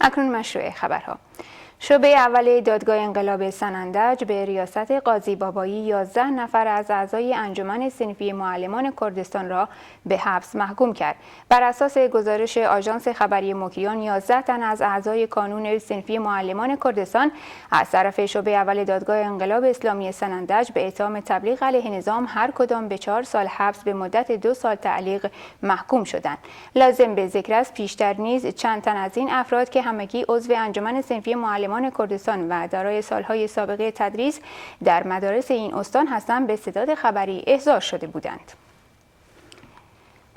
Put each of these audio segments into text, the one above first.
اکنون مشروع خبرها. شعبه اول دادگاه انقلاب سنندج به ریاست قاضی بابایی 11 نفر از اعضای انجمن صنفی معلمان کردستان را به حبس محکوم کرد. بر اساس گزارش آژانس خبری مکیان، 11 تن از اعضای کانون صنفی معلمان کردستان از طرف شعبه اول دادگاه انقلاب اسلامی سنندج به اتهام تبلیغ علیه نظام هر کدام به 4 سال حبس به مدت 2 سال تعلیق محکوم شدند. لازم به ذکر است پیشتر نیز چند تن از این افراد که همگی عضو انجمن صنفی معلمان کردستان و دارای سالهای سابقه تدریس در مدارس این استان هستند به استعداد خبری احضار شده بودند.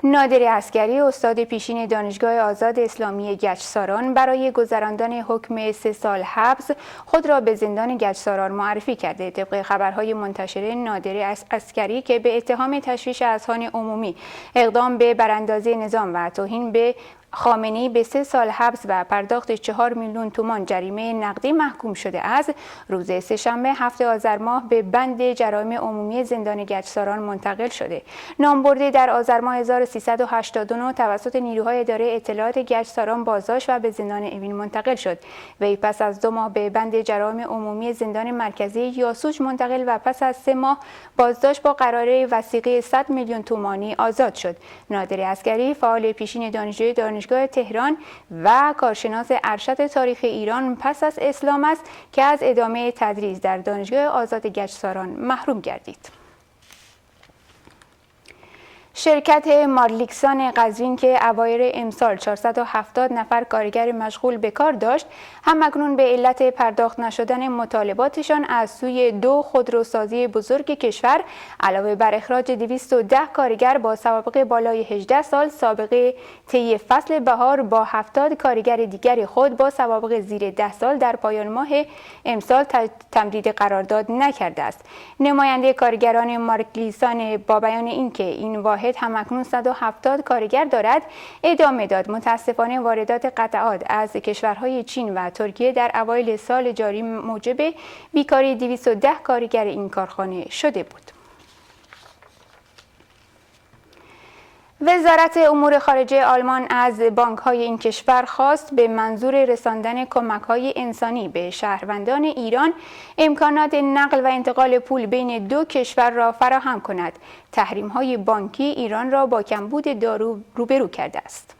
نادر عسکری، استاد پیشین دانشگاه آزاد اسلامی گچساران، برای گذراندن حکم 3 سال حبس خود را به زندان گچساران معرفی کرده. طبق خبرهای منتشر، نادر عسکری که به اتهام تشویش اذهان عمومی، اقدام به براندازی نظام و توهین به خامنه‌ای به 3 سال حبس و پرداخت 4 میلیون تومان جریمه نقدی محکوم شده است، روز سه‌شنبه 7 آذر ماه به بند جرایم عمومی زندان گچساران منتقل شده. نامبرده در آذر ماه 1389 توسط نیروهای اداره اطلاعات گچساران بازداشت و به زندان اوین منتقل شد. وی پس از 2 ماه به بند جرایم عمومی زندان مرکزی یاسوج منتقل و پس از 3 ماه بازداشت با قراره وثیقه 100 میلیون تومانی آزاد شد. نادر عسکری، فعال پیشین دانشگاه تهران و کارشناس ارشد تاریخ ایران پس از اسلام است که از ادامه تدریس در دانشگاه آزاد گچساران محروم گردید. شرکت مارلیکسان قزوین که اوایل امسال 470 نفر کارگر مشغول به کار داشت، هم‌اکنون به علت پرداخت نشدن مطالباتشان از سوی 2 خودروسازی بزرگ کشور علاوه بر اخراج 210 کارگر با سوابق بالای 18 سال سابقه طی فصل بهار با 70 کارگر دیگر خود با سوابق زیر 10 سال در پایان ماه امسال تمدید قرارداد نکرده است. نماینده کارگران مارلیکسان با بیان اینکه این واحد هم‌اکنون 170 کارگر دارد، ادامه داد متاسفانه واردات قطعات از کشورهای چین و ترکیه در اوایل سال جاری موجب بیکاری 210 کارگر این کارخانه شده بود. وزارت امور خارجه آلمان از بانک‌های این کشور خواست به منظور رساندن کمک‌های انسانی به شهروندان ایران امکانات نقل و انتقال پول بین 2 کشور را فراهم کند. تحریم‌های بانکی ایران را با کمبود دارو روبرو کرده است.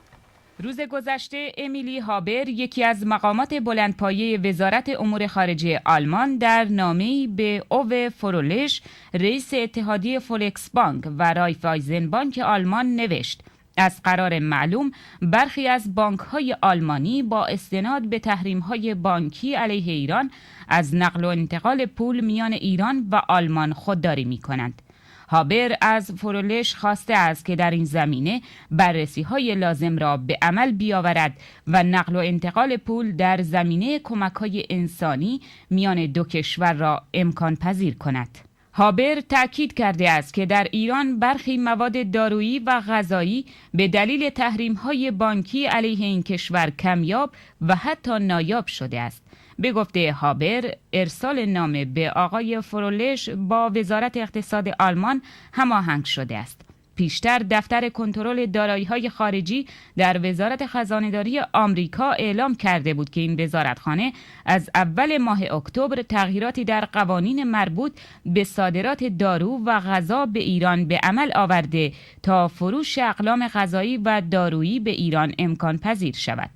روز گذشته امیلی هابر، یکی از مقامات بلندپایه وزارت امور خارجه آلمان، در نامه‌ای به اوو فرولش، رئیس اتحادیه فولکس بانک و رایفایزن بانک آلمان نوشت: از قرار معلوم برخی از بانک‌های آلمانی با استناد به تحریم‌های بانکی علیه ایران از نقل و انتقال پول میان ایران و آلمان خودداری می‌کنند. هابر از فرولش خواسته است که در این زمینه بررسی‌های لازم را به عمل بیاورد و نقل و انتقال پول در زمینه کمک‌های انسانی میان 2 کشور را امکان پذیر کند. هابر تأکید کرده است که در ایران برخی مواد دارویی و غذایی به دلیل تحریم‌های بانکی علیه این کشور کمیاب و حتی نایاب شده است. به گفته هابر، ارسال نامه به آقای فرولش با وزارت اقتصاد آلمان هماهنگ شده است. پیشتر دفتر کنترل دارایی‌های خارجی در وزارت خزانه‌داری آمریکا اعلام کرده بود که این وزارتخانه از اول ماه اکتبر تغییراتی در قوانین مربوط به صادرات دارو و غذا به ایران به عمل آورده تا فروش اقلام غذایی و دارویی به ایران امکان پذیر شود.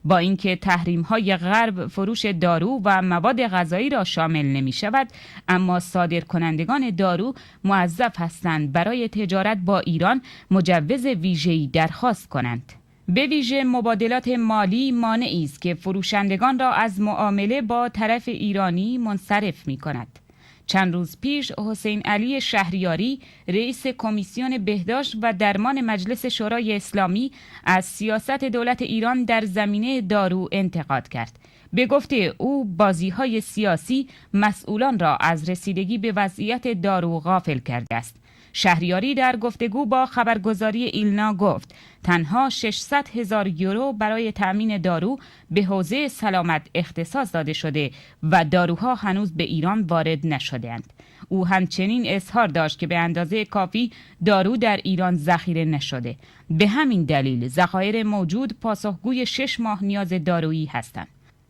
با اینکه تحریم‌های غرب فروش دارو و مواد غذایی را شامل نمی شود، اما صادرکنندگان دارو موظف هستند برای تجارت با ایران مجوز ویژه‌ای درخواست کنند. به ویژه مبادلات مالی مانعی است که فروشندگان را از معامله با طرف ایرانی منصرف می کند. چند روز پیش حسین علی شهریاری، رئیس کمیسیون بهداشت و درمان مجلس شورای اسلامی، از سیاست دولت ایران در زمینه دارو انتقاد کرد. به گفته او، بازی‌های سیاسی مسئولان را از رسیدگی به وضعیت دارو غافل کرده است. شهریاری در گفتگو با خبرگزاری ایلنا گفت: تنها 600,000 یورو برای تأمین دارو به حوزه سلامت اختصاص داده شده و داروها هنوز به ایران وارد نشده‌اند. او همچنین اظهار داشت که به اندازه کافی دارو در ایران ذخیره نشده. به همین دلیل ذخایر موجود پاسخگوی 6 ماه نیاز دارویی هستند.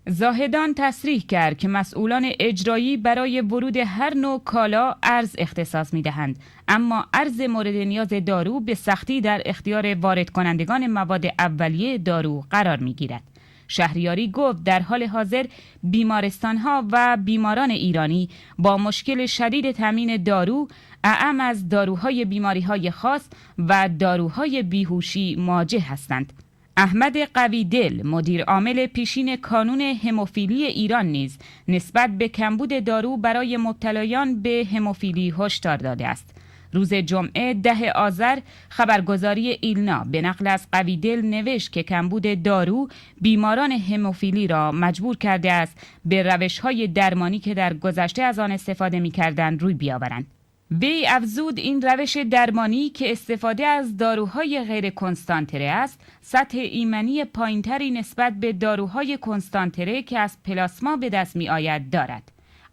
زاهدان تصریح کرد که مسئولان اجرایی برای ورود هر نوع کالا ارز اختصاص می‌دهند، اما ارز مورد نیاز دارو به سختی در اختیار وارد کنندگان مواد اولیه دارو قرار می‌گیرد. شهریاری گفت در حال حاضر بیمارستان‌ها و بیماران ایرانی با مشکل شدید تامین دارو، اعم از داروهای بیماری‌های خاص و داروهای بیهوشی مواجه هستند. احمد قویدل مدیر عامل پیشین کانون هموفیلی ایران نیز نسبت به کمبود دارو برای مبتلایان به هموفیلی هشدار داده است. روز جمعه 10 آذر خبرگزاری ایلنا به نقل از قویدل نوشت که کمبود دارو بیماران هموفیلی را مجبور کرده است به روش‌های درمانی که در گذشته از آن استفاده می‌کردند روی بیاورند. وی افزود این روش درمانی که استفاده از داروهای غیر کنستانتره است، سطح ایمنی پایینتری نسبت به داروهای کنستانتره که از پلاسما به دست می آید دارد.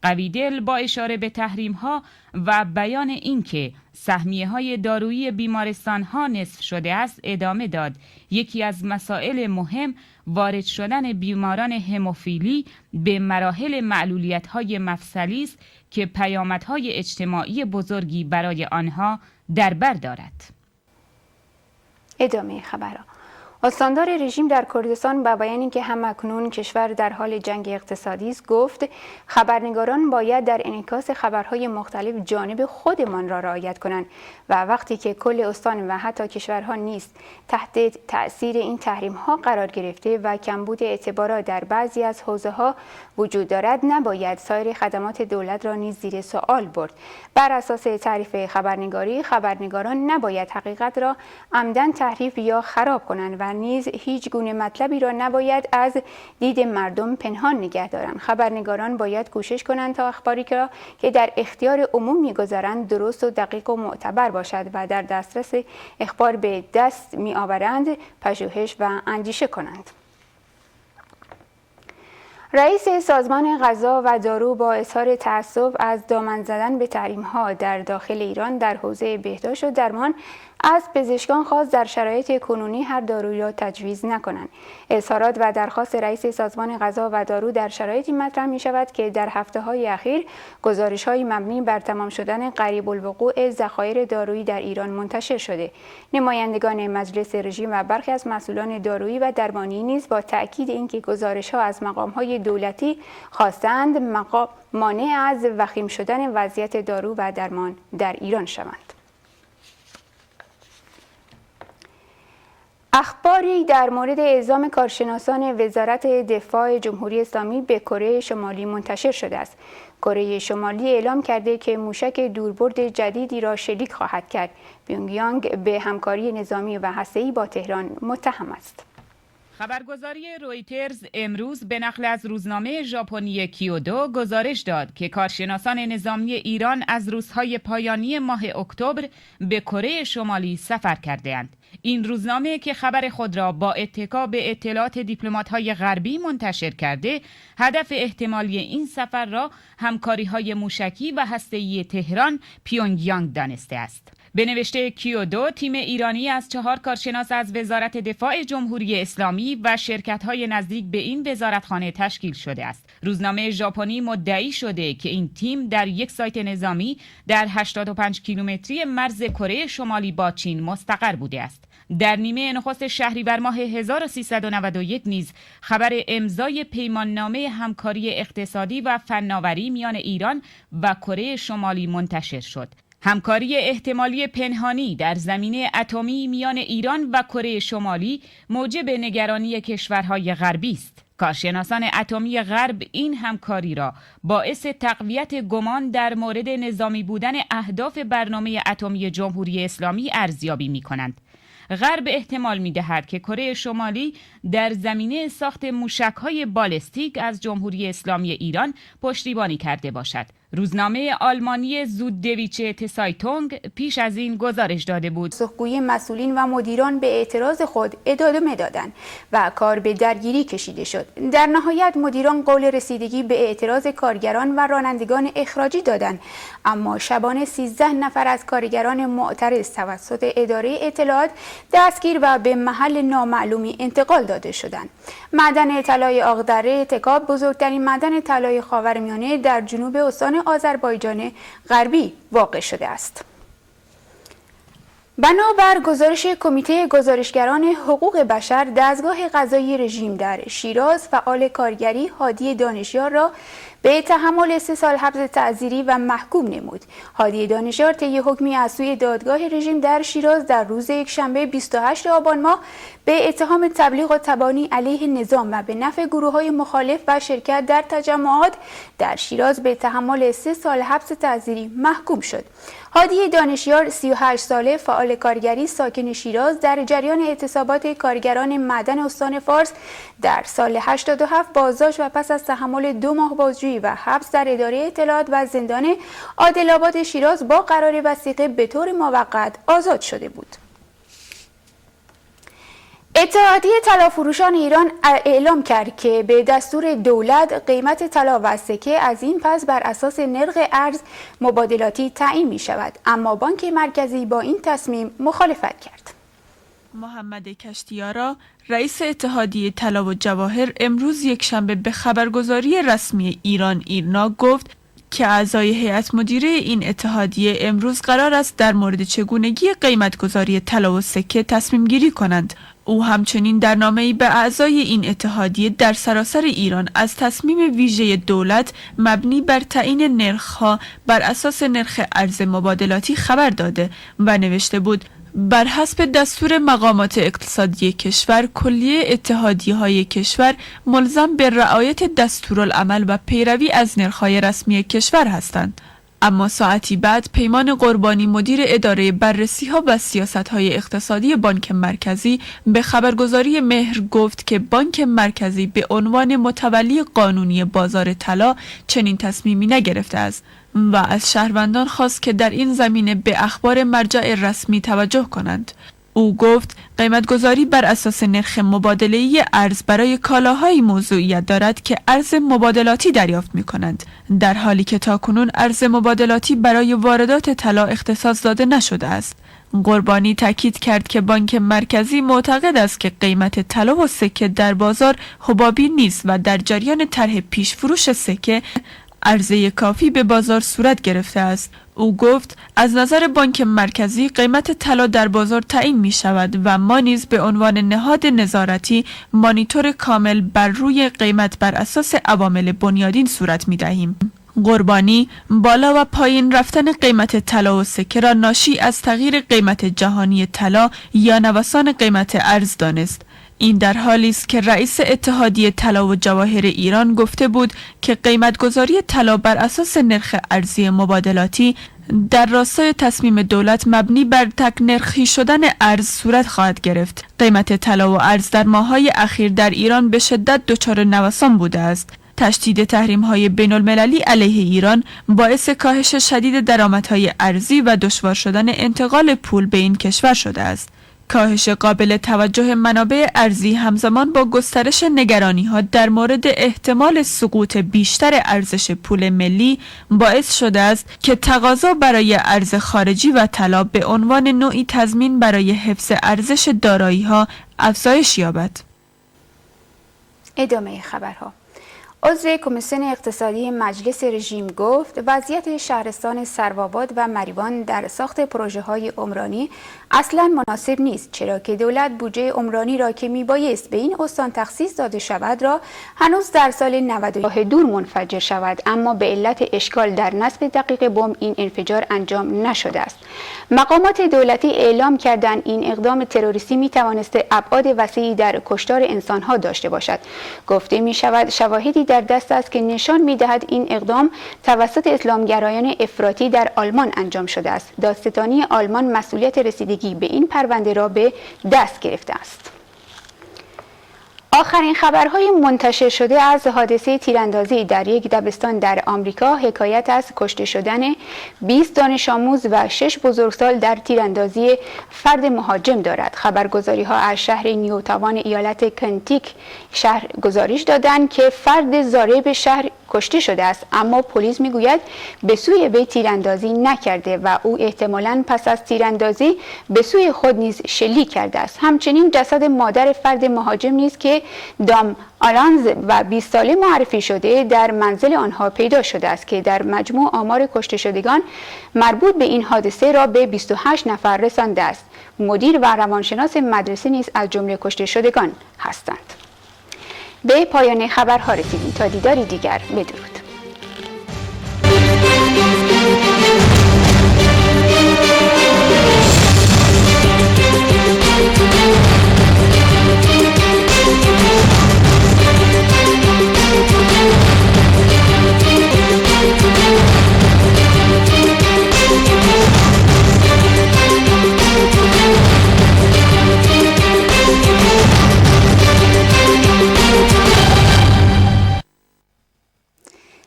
قویدل با اشاره به تحریم‌ها و بیان اینکه سهمیه‌های دارویی بیمارستان‌ها نصف شده است ادامه داد یکی از مسائل مهم وارد شدن بیماران هموفیلی به مراحل معلولیت‌های مفصلی است که پیامدهای اجتماعی بزرگی برای آنها در بر دارد. ادامه خبرها. استاندار رژیم در کردستان با بیان اینکه همکنون کشور در حال جنگ اقتصادی است گفت خبرنگاران باید در انعکاس خبرهای مختلف جانب خودمان را رعایت کنند و وقتی که کل استان و حتی کشورها نیز تحت تأثیر این تحریم‌ها قرار گرفته و کمبود اعتبارات در بعضی از حوزه‌ها وجود دارد نباید سایر خدمات دولت را نیز زیر سوال برد. بر اساس تعریف خبرنگاری، خبرنگاران نباید حقیقت را عمدن تحریف یا خراب کنند و نیز هیچ گونه مطلبی را نباید از دید مردم پنهان نگه دارند. خبرنگاران باید کوشش کنند تا اخباری که در اختیار عموم می‌گذارند درست و دقیق و معتبر باشد و در دسترس اخبار به دست می‌آورند پژوهش و اندیشه کنند. رئیس سازمان غذا و دارو با اظهار تأسف از دامن زدن به تحریم‌ها در داخل ایران در حوزه بهداشت و درمان از پزشکان خواست در شرایط کنونی هر دارویی را تجویز نکنند. اظهارات و درخواست رئیس سازمان غذا و دارو در شرایطی مطرح می شود که در هفته‌های اخیر گزارش‌های مبنی بر تمام شدن قریب الوقوع ذخایر دارویی در ایران منتشر شده. نمایندگان مجلس رژیم و برخی از مسئولان دارویی و درمانی نیز با تأکید اینکه گزارش‌ها از مقام‌های دولتی خواستند مانع از وخیم شدن وضعیت دارو و درمان در ایران شوند. اخباری در مورد اعزام کارشناسان وزارت دفاع جمهوری اسلامی به کره شمالی منتشر شده است. کره شمالی اعلام کرده که موشک دوربرد جدیدی را شلیک خواهد کرد. پیونگیانگ به همکاری نظامی و هسته‌ای با تهران متهم است. خبرگزاری رویترز امروز به نقل از روزنامه ژاپنی کیودو گزارش داد که کارشناسان نظامی ایران از روزهای پایانی ماه اکتبر به کره شمالی سفر کرده‌اند. این روزنامه که خبر خود را با اتکا به اطلاعات دیپلمات‌های غربی منتشر کرده، هدف احتمالی این سفر را همکاری‌های موشکی و هسته‌ای تهران پیونگیانگ دانسته است. به نوشته کیودو، تیم ایرانی از 4 کارشناس از وزارت دفاع جمهوری اسلامی و شرکت‌های نزدیک به این وزارتخانه تشکیل شده است. روزنامه ژاپنی مدعی شده که این تیم در یک سایت نظامی در 85 کیلومتری مرز کره شمالی با چین مستقر بوده است. در نیمه نخست شهریور ماه 1391 نیز خبر امضای پیماننامه همکاری اقتصادی و فناوری میان ایران و کره شمالی منتشر شد. همکاری احتمالی پنهانی در زمینه اتمی میان ایران و کره شمالی موجب نگرانی کشورهای غربی است. کارشناسان اتمی غرب این همکاری را باعث تقویت گمان در مورد نظامی بودن اهداف برنامه اتمی جمهوری اسلامی ارزیابی می‌کنند. غرب احتمال می‌دهد که کره شمالی در زمینه ساخت موشک‌های بالستیک از جمهوری اسلامی ایران پشتیبانی کرده باشد. روزنامه آلمانی زوددویچه تسایتونگ پیش از این گزارش داده بود. پاسخگویی مسئولین و مدیران به اعتراض خود ادامه دادند و کار به درگیری کشیده شد. در نهایت مدیران قول رسیدگی به اعتراض کارگران و رانندگان اخراجی دادند، اما شبانه 13 نفر از کارگران معترض توسط اداره اطلاعات دستگیر و به محل نامعلومی انتقال داده شدند. معدن طلای آقدره تکاب بزرگترین معدن طلای خاورمیانه در جنوب استان آذربایجان غربی واقع شده است. بنابر گزارش کمیته گزارشگران حقوق بشر، دستگاه قضایی رژیم در شیراز فعال کارگری هادی دانشیار را به تحمل 3 سال حبس تعزیری و محکوم نمود. هادی دانشیار طی حکمی از سوی دادگاه رژیم در شیراز در روز یکشنبه 28 آبان ماه به اتهام تبلیغ و تبانی علیه نظام و به نفع گروه‌های مخالف و شرکت در تجمعات در شیراز به تحمل 3 سال حبس تعزیری محکوم شد. هادی دانشیار 38 ساله فعال کارگری ساکن شیراز در جریان اعتصابات کارگران معدن استان فارس در سال 87 بازداشت و پس از تحمل 2 ماه بازجویی و حبس در اداره اطلاعات و زندان عادل‌آباد شیراز با قرار وثیقه به طور موقت آزاد شده بود. اتحادیه طلافروشان ایران اعلام کرد که به دستور دولت قیمت طلا و سکه از این پس بر اساس نرخ ارز مبادلاتی تعیین می شود، اما بانک مرکزی با این تصمیم مخالفت کرد. محمد کشتیارا، رئیس اتحادیه طلا و جواهر، امروز یکشنبه به خبرگزاری رسمی ایران ایرنا گفت که اعضای هیئت مدیره این اتحادیه امروز قرار است در مورد چگونگی قیمتگذاری طلا و سکه تصمیم گیری کنند. او همچنین در نامه‌ای به اعضای این اتحادیه در سراسر ایران از تصمیم ویژه دولت مبنی بر تعیین نرخ‌ها بر اساس نرخ ارز مبادلاتی خبر داده و نوشته بود: بر حسب دستور مقامات اقتصادی کشور، کلیه اتحادیه‌های کشور ملزم به رعایت دستورالعمل و پیروی از نرخ‌های رسمی کشور هستند. اما ساعتی بعد پیمان قربانی، مدیر اداره بررسی‌ها و سیاست‌های اقتصادی بانک مرکزی، به خبرگزاری مهر گفت که بانک مرکزی به عنوان متولی قانونی بازار طلا چنین تصمیمی نگرفته است و از شهروندان خواست که در این زمینه به اخبار مرجع رسمی توجه کنند. او گفت قیمتگذاری بر اساس نرخ مبادله‌ای ارز برای کالاهایی موضوعیت دارد که ارز مبادلاتی دریافت می‌کنند، در حالی که تاکنون ارز مبادلاتی برای واردات طلا اختصاص داده نشده است. قربانی تاکید کرد که بانک مرکزی معتقد است که قیمت طلا و سکه در بازار حبابی نیست و در جریان طرح پیش فروش سکه عرضه کافی به بازار صورت گرفته است. او گفت از نظر بانک مرکزی قیمت طلا در بازار تعیین می شود و ما نیز به عنوان نهاد نظارتی مانیتور کامل بر روی قیمت بر اساس عوامل بنیادین صورت می دهیم. قربانی بالا و پایین رفتن قیمت طلا و سکه را ناشی از تغییر قیمت جهانی طلا یا نوسان قیمت ارز دانست. این در حالی است که رئیس اتحادیه طلا و جواهر ایران گفته بود که قیمتگذاری طلا بر اساس نرخ ارزی مبادلاتی در راستای تصمیم دولت مبنی بر تک نرخی شدن ارز صورت خواهد گرفت. قیمت طلا و ارز در ماه‌های اخیر در ایران به شدت دچار نوسان بوده است. تشدید تحریم‌های بین‌المللی علیه ایران باعث کاهش شدید درآمدهای ارزی و دشوار شدن انتقال پول به این کشور شده است. کاهش قابل توجه منابع ارزی همزمان با گسترش نگرانی‌ها در مورد احتمال سقوط بیشتر ارزش پول ملی باعث شده است که تقاضا برای ارز خارجی و طلا به عنوان نوعی تضمین برای حفظ ارزش دارایی‌ها افزایش یابد. ادامه خبرها. عضو کمیسیون اقتصادی مجلس رژیم گفت وضعیت شهرستان سروآباد و مریوان در ساخت پروژه‌های عمرانی اصلا مناسب نیست، چرا که دولت بودجه عمرانی را که میبایست به این استان تخصیص داده شود را هنوز در سال 90 دور منفجر شود، اما به علت اشکال در نصب دقیق بمب این انفجار انجام نشده است. مقامات دولتی اعلام کردند این اقدام تروریستی میتوانست ابعاد وسیعی در کشتار انسانها داشته باشد. گفته میشود شواهدی در دست است که نشان می‌دهد این اقدام توسط اسلامگرایان افراطی در آلمان انجام شده است. دادستانی آلمان مسئولیت رسیدگی به این پرونده را به دست گرفته است. آخرین خبرهای منتشر شده از حادثه تیراندازی در یک دبستان در آمریکا حکایت از کشته شدن 20 دانش آموز و 6 بزرگسال در تیراندازی فرد مهاجم دارد. خبرگزاری‌ها از شهر نیوتاوان ایالت کنتیک شهر گزارش دادند که فرد ضارب شهر کشته شده است، اما پلیس میگوید به سوی وی تیراندازی نکرده و او احتمالاً پس از تیراندازی به سوی خود نیز شلیک کرده است. همچنین جسد مادر فرد مهاجم نیز که دام آلانز و 20 ساله معرفی شده در منزل آنها پیدا شده است که در مجموع آمار کشته شدگان مربوط به این حادثه را به 28 نفر رسانده است. مدیر و روانشناس مدرسه نیز از جمله کشته شدگان هستند. به پایان خبرها رسیدیم. تا دیداری دیگر، بدرود.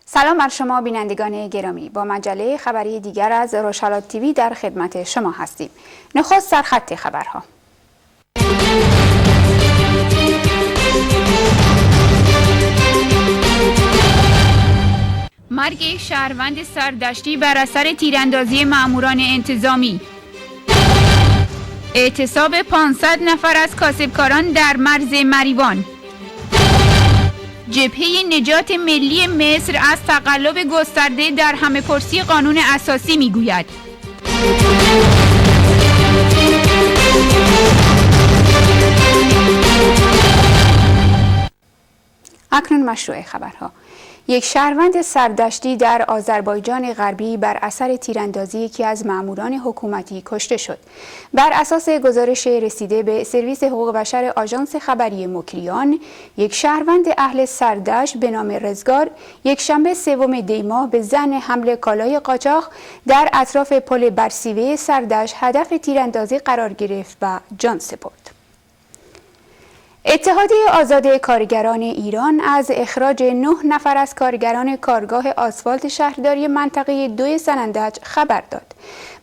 سلام بر شما بینندگان گرامی، با مجله خبری دیگر از روشالات تیوی در خدمت شما هستیم. نخست سرخط خبرها. مرگ شهروند سردشتی بر اثر تیراندازی ماموران انتظامی. اعتصاب 500 نفر از کاسبکاران در مرز مریوان. جبهه نجات ملی مصر از تقلب گسترده در همه‌پرسی قانون اساسی میگوید. اکنون مشروع خبرها. یک شهروند سردشتی در آذربایجان غربی بر اثر تیراندازی یکی از ماموران حکومتی کشته شد. بر اساس گزارش رسیده به سرویس حقوق بشر آژانس خبری مکریان، یک شهروند اهل سردشت به نام رزگار یکشنبه 3 دی ماه به ضمن حمل کالای قاچاق در اطراف پل برسیوه سردشت هدف تیراندازی قرار گرفت و جان سپرد. اتحادیه آزاد کارگران ایران از اخراج 9 نفر از کارگران کارگاه آسفالت شهرداری منطقه 2 سنندج خبر داد.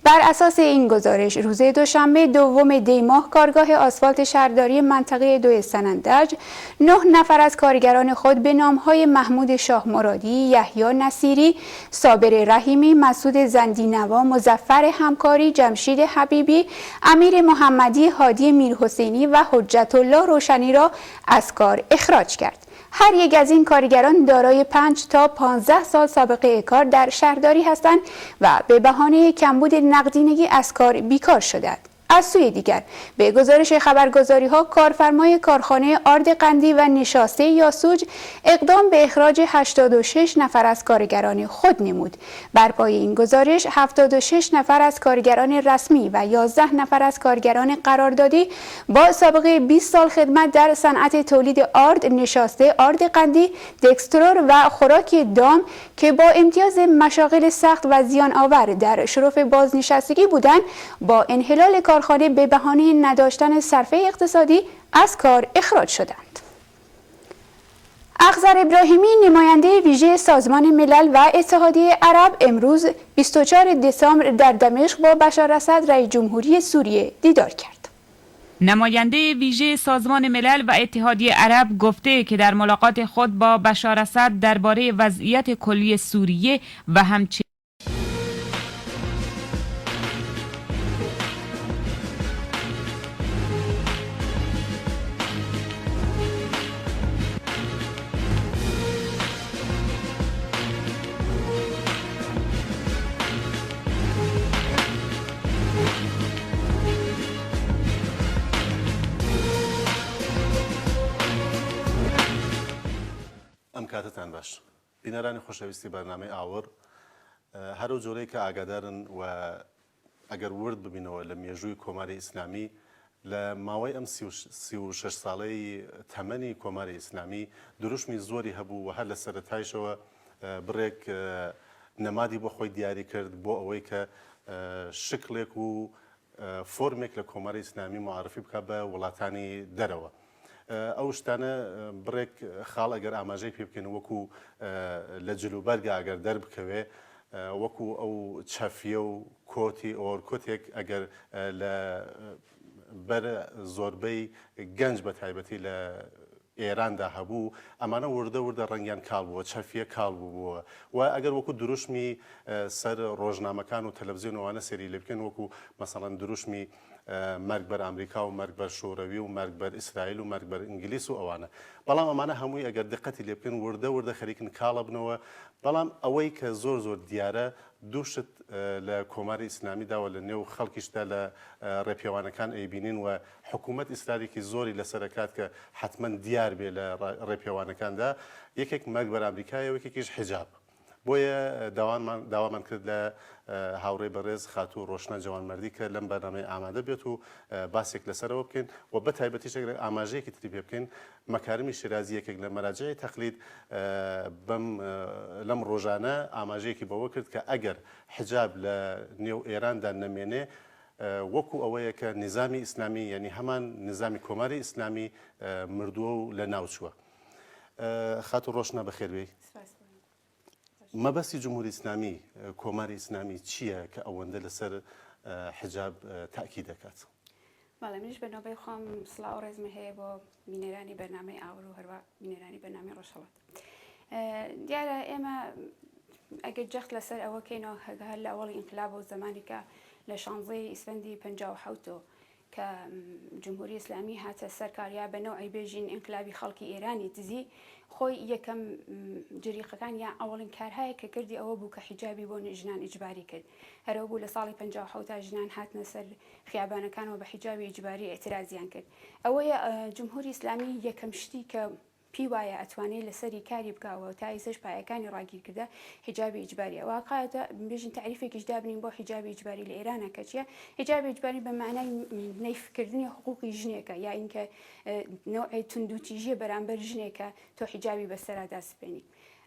بر اساس این گزارش روز دوشنبه 2 دی ماه کارگاه آسفالت شهرداری منطقه 2 سنندج 9 نفر از کارگران خود به نامهای محمود شاه مرادی، یحیی نصیری، صابر رحیمی، مسعود زندینوا، مظفر همکاری، جمشید حبیبی، امیر محمدی، هادی میرحسینی و حجت الله روشنی را از کار اخراج کرد. هر یک از این کارگران دارای 5 تا 15 سال سابقه کار در شهرداری هستند و به بهانه کمبود نقدینگی از کار بیکار شدند. از سوی دیگر به گزارش خبرگزاری‌ها کارفرمای کارخانه آرد قندی و نشاسته یاسوج اقدام به اخراج 86 نفر از کارگران خود نمود. بر پای این گزارش 76 نفر از کارگران رسمی و 11 نفر از کارگران قراردادی با سابقه 20 سال خدمت در صنعت تولید آرد، نشاسته، آرد قندی، دکسترور و خوراک دام که با امتیاز مشاغل سخت و زیان آور در شرف بازنشستگی بودند، با انحلال کارخانه به بهانه نداشتن صرفه اقتصادی از کار اخراج شدند. اخضر ابراهیمی نماینده ویژه سازمان ملل و اتحادیه عرب امروز 24 دسامبر در دمشق با بشار اسد رئیس جمهوری سوریه دیدار کرد. نماینده ویژه سازمان ملل و اتحادیه عرب گفته که در ملاقات خود با بشار اسد درباره وضعیت کلی سوریه و همچنین کاتتان باش. بینەرانی خۆشەویستی بەرنامەی ئاور هەرو جۆرەی کە ئاگادارن و ئەگەر ورد ببینەوە لە مێژووی کۆماری ئیسلامی لە ماوەی ئەم 36 ساڵەی تەمەنی کۆماری ئیسلامی دروشمی زۆری هەبوو و هەر لە سەرەتایشەوە بڕێک نەمادی بۆ خۆی دیاری کرد بۆ ئەوەی کە شکلێک و فۆرمێک لە کۆماری ئیسلامی معرفی بکە بە وڵاتانی دەرەوە. ئەو شتانە بڕێک خاڵ ئەگەر ئاماژەی پێ بکەن وەکو لە جلوبەرگە ئەگەر دەربکەوێ وەکو ئەو چەفیە و کۆتی ئۆرکۆتێک ئەگەر لە بەر زۆربەی گەنج بە تایبەتی لە ئێراندا هەبوو ئەمانە وردە ڕەنگیان کاڵ بووە چەفیە کاڵ بووە و ئەگەر وەکو دروشمی سەر ڕۆژنامەکان و تەلەڤیزیۆنەوانە سێری لێ بکەن وەکو مەسەڵەن دروشمی مەرگ بەر ئەمریکا و مەرگ بەر شوروی و مەرگ بەر ئیسرائیل و مەرگ بەر ئینگلیس و ئەوانە بەڵام ئەمانە هەمووی ئەگەر دقەتی لێ بکەن وردە خەریکن کاڵە بنەوە بەڵام ئەوەی کە زۆر دیارە دووشت لە کۆماری ئیسلامیداوە لە نێو خەڵکیشدا لە ڕێپێوانەکان ئەیبینین و حکوومەت ئیسرائیلێکی زۆری لەسەرکات کە حتمما دیار بێ لە ڕێپێوانەکاندا یەکێک مەرگ بەر ئەمریکایە یەکێکیش حیجاب بۆیە داوامان کرد لە هاوڕێ بەڕێز خاتوو ڕۆشنە جوانمەردی کە لەم بەرنامەی ئامادە بێت و باسێک لەسەرەوە بکەین و بە تایبەتیش ئاماژەیەکی تری پێ بکەین مەکارمی شیرازی یەکێک لە مەراجعی تەقلید لەم ڕۆژانە ئاماژەیەکی بەوە کرد کە ئەگەر حجاب لە نێو ئێراندا نەمێنێ وەکو ئەوەیە کە نظامی ئیسلامی یعنی هەمان نظامی کۆماری ئیسلامی مردووە و لە ناوچووە. خاتوو ڕۆشنە بەخێربێی. مەبەستی جمهوری ئیسلامی کۆماری ئیسلامی چییە کە ئەوەندە لەسەر حجاب تاکی دەکات؟ بەڵێ منیش بەنەوەی خۆم سڵاو و ڕێزمە هەیە بۆ بینەرانی بەرنامەی ئاور و هەروە بینەرانی بەرنامەی ڕۆژهەڵات. دیارە ئێمە ئەگەر جەخت لەسەر ئەوەکەینەوە هەر لە ئەوڵی ئینقلاب و زمانی کە لە 16 ئیسفەندی 57 کە جمهوری ئیسلامی هاتە سەرکاریا بە نەوعی بێژین ئینقلابی خەڵکی ئێرانی دزی خۆی یەکەم جریقەکان یان ئەوڵین کارهایە کە کردی ئەوە بوو کە حیجابی بۆ ژنان ئیجباری کرد هەرەوە بوو لە ساڵی 57 تا ژنان هاتنە سەر خیابانەکانەوە بە حیجابی ئیجباری ئێترازیان کرد ئەوەیە جمهوری ئیسلامی یەکەم شتی کە پی وایە ئەتوانێت لەسەری کاری بکاوە تا ئیسش پایەکانی ڕاگیرکردە حیجابی ئیجباریە واقعەتە بێژین تعریفێکیش دابنین بۆ حیجابی ئیجباری لە ئێرانە کە چیە حیجابی ئیجباری بە معنای نەیفکردنی حقوقی ژنێکە یا اینکە نوعی توندوتیژیە بەرامبەر ژنێکە تۆ حیجابی بەسەردا سپێنی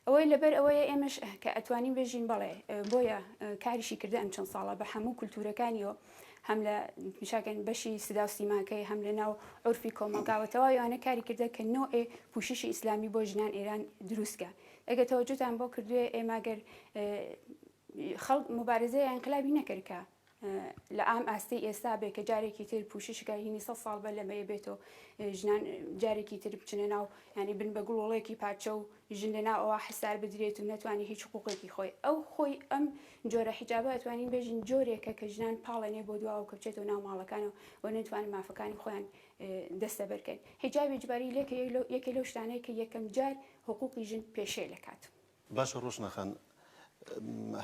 ئەوەی لەبەر ئەوەیە ئێمەش کە ئەتوانین بێژین بەڵێ بۆیە کاریشی کردە ئەم چەند ساڵە بە هەموو کولتورەکانیەوە هەم لە میشاکەن بەشی سدا و سیماکەی هەم لە ناو عورفی کۆمەلگاوەتەوە یوانە کاری کردە کە نوعی پوششی ئیسلامی بۆ ژنان ئێران دروستکە ئەگە تەوەجوتان بۆ کردوێ ئێماگەر خەڵک مبارزەی ئینقلابی نەکردکە لە ئام ئاستی ئێستا بێ کە جارێکی تر پوششکە هینی 100 ساڵ بە لەمەیە بێتەوە ژنان جارێکی تر بچنە ناو ینی بن بە گوڵۆڵێکی پارچە و ژن لەناو ئەوە حسار بدرێت و نەتوانانی هیچ حقوقێکی خۆی ئەو خۆی ئەم جۆرە حیجابە ئەتوانین بێژین جۆرێکە کە ژنان پاڵێنێ بۆ دواوە کە بچێتەوە ناو ماڵەکانەوە و نەتوانن مافەکانی خۆیان دەستە بەرکەن حیجابی ئیجباری یەکێ لەو شتانەیە کە یەکەم جار حقوقی ژن پێشێ دەکات. باشە ڕۆژنەخان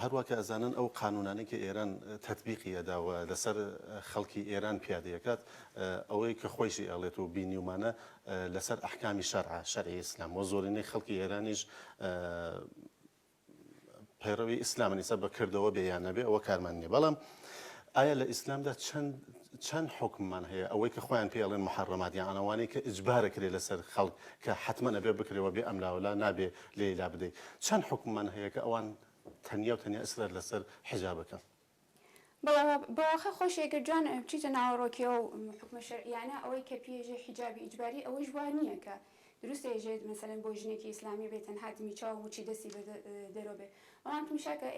هەروە کە ئەزانن ئەو قانونانەی کە ئێران تەطبیقی ئەداوە لەسەر خەڵکی ئێران پیادەکات ئەوەی کە خۆیشی ئەڵێت و بینیومانە لەسەر ئەحکامی شەرعی ئیسلام و زۆرینەی خەڵکی ئێرانیش پەیڕەوی ئیسلام نیسە بەکردەوە بێیانەبێ ئەوە کارمان نییە بەڵام ئایا لە ئیسلامدا چەند حکممان هەیە ئەوەی کە خۆیان پێڵێن محەڕەمات یان ئەوانەی کە ئیجبارە کرێ لەسەر خەڵک کە حتممە ئەبێ بکرێەوە بێ ئەملاولا نابێ لێلا بدەیت چەند حکممان هەیە کە ئەوان تەنیا و تەنیا ئەسرار لەسەر حیجابەکە بەواخە خۆشێکگە جوان بچیتە ناوەڕۆکیەوە و حکومە شەرعیانە ئەوەی کە پێژێ حیجابی ئیجباری ئەوەی جوان نییە کە دروستە ژێت مەسەلەن بۆ ژنێکی ئیسلامی بێتەن هاتمی چاو وچی دەستی دەرۆبێ ئەوان میشاکە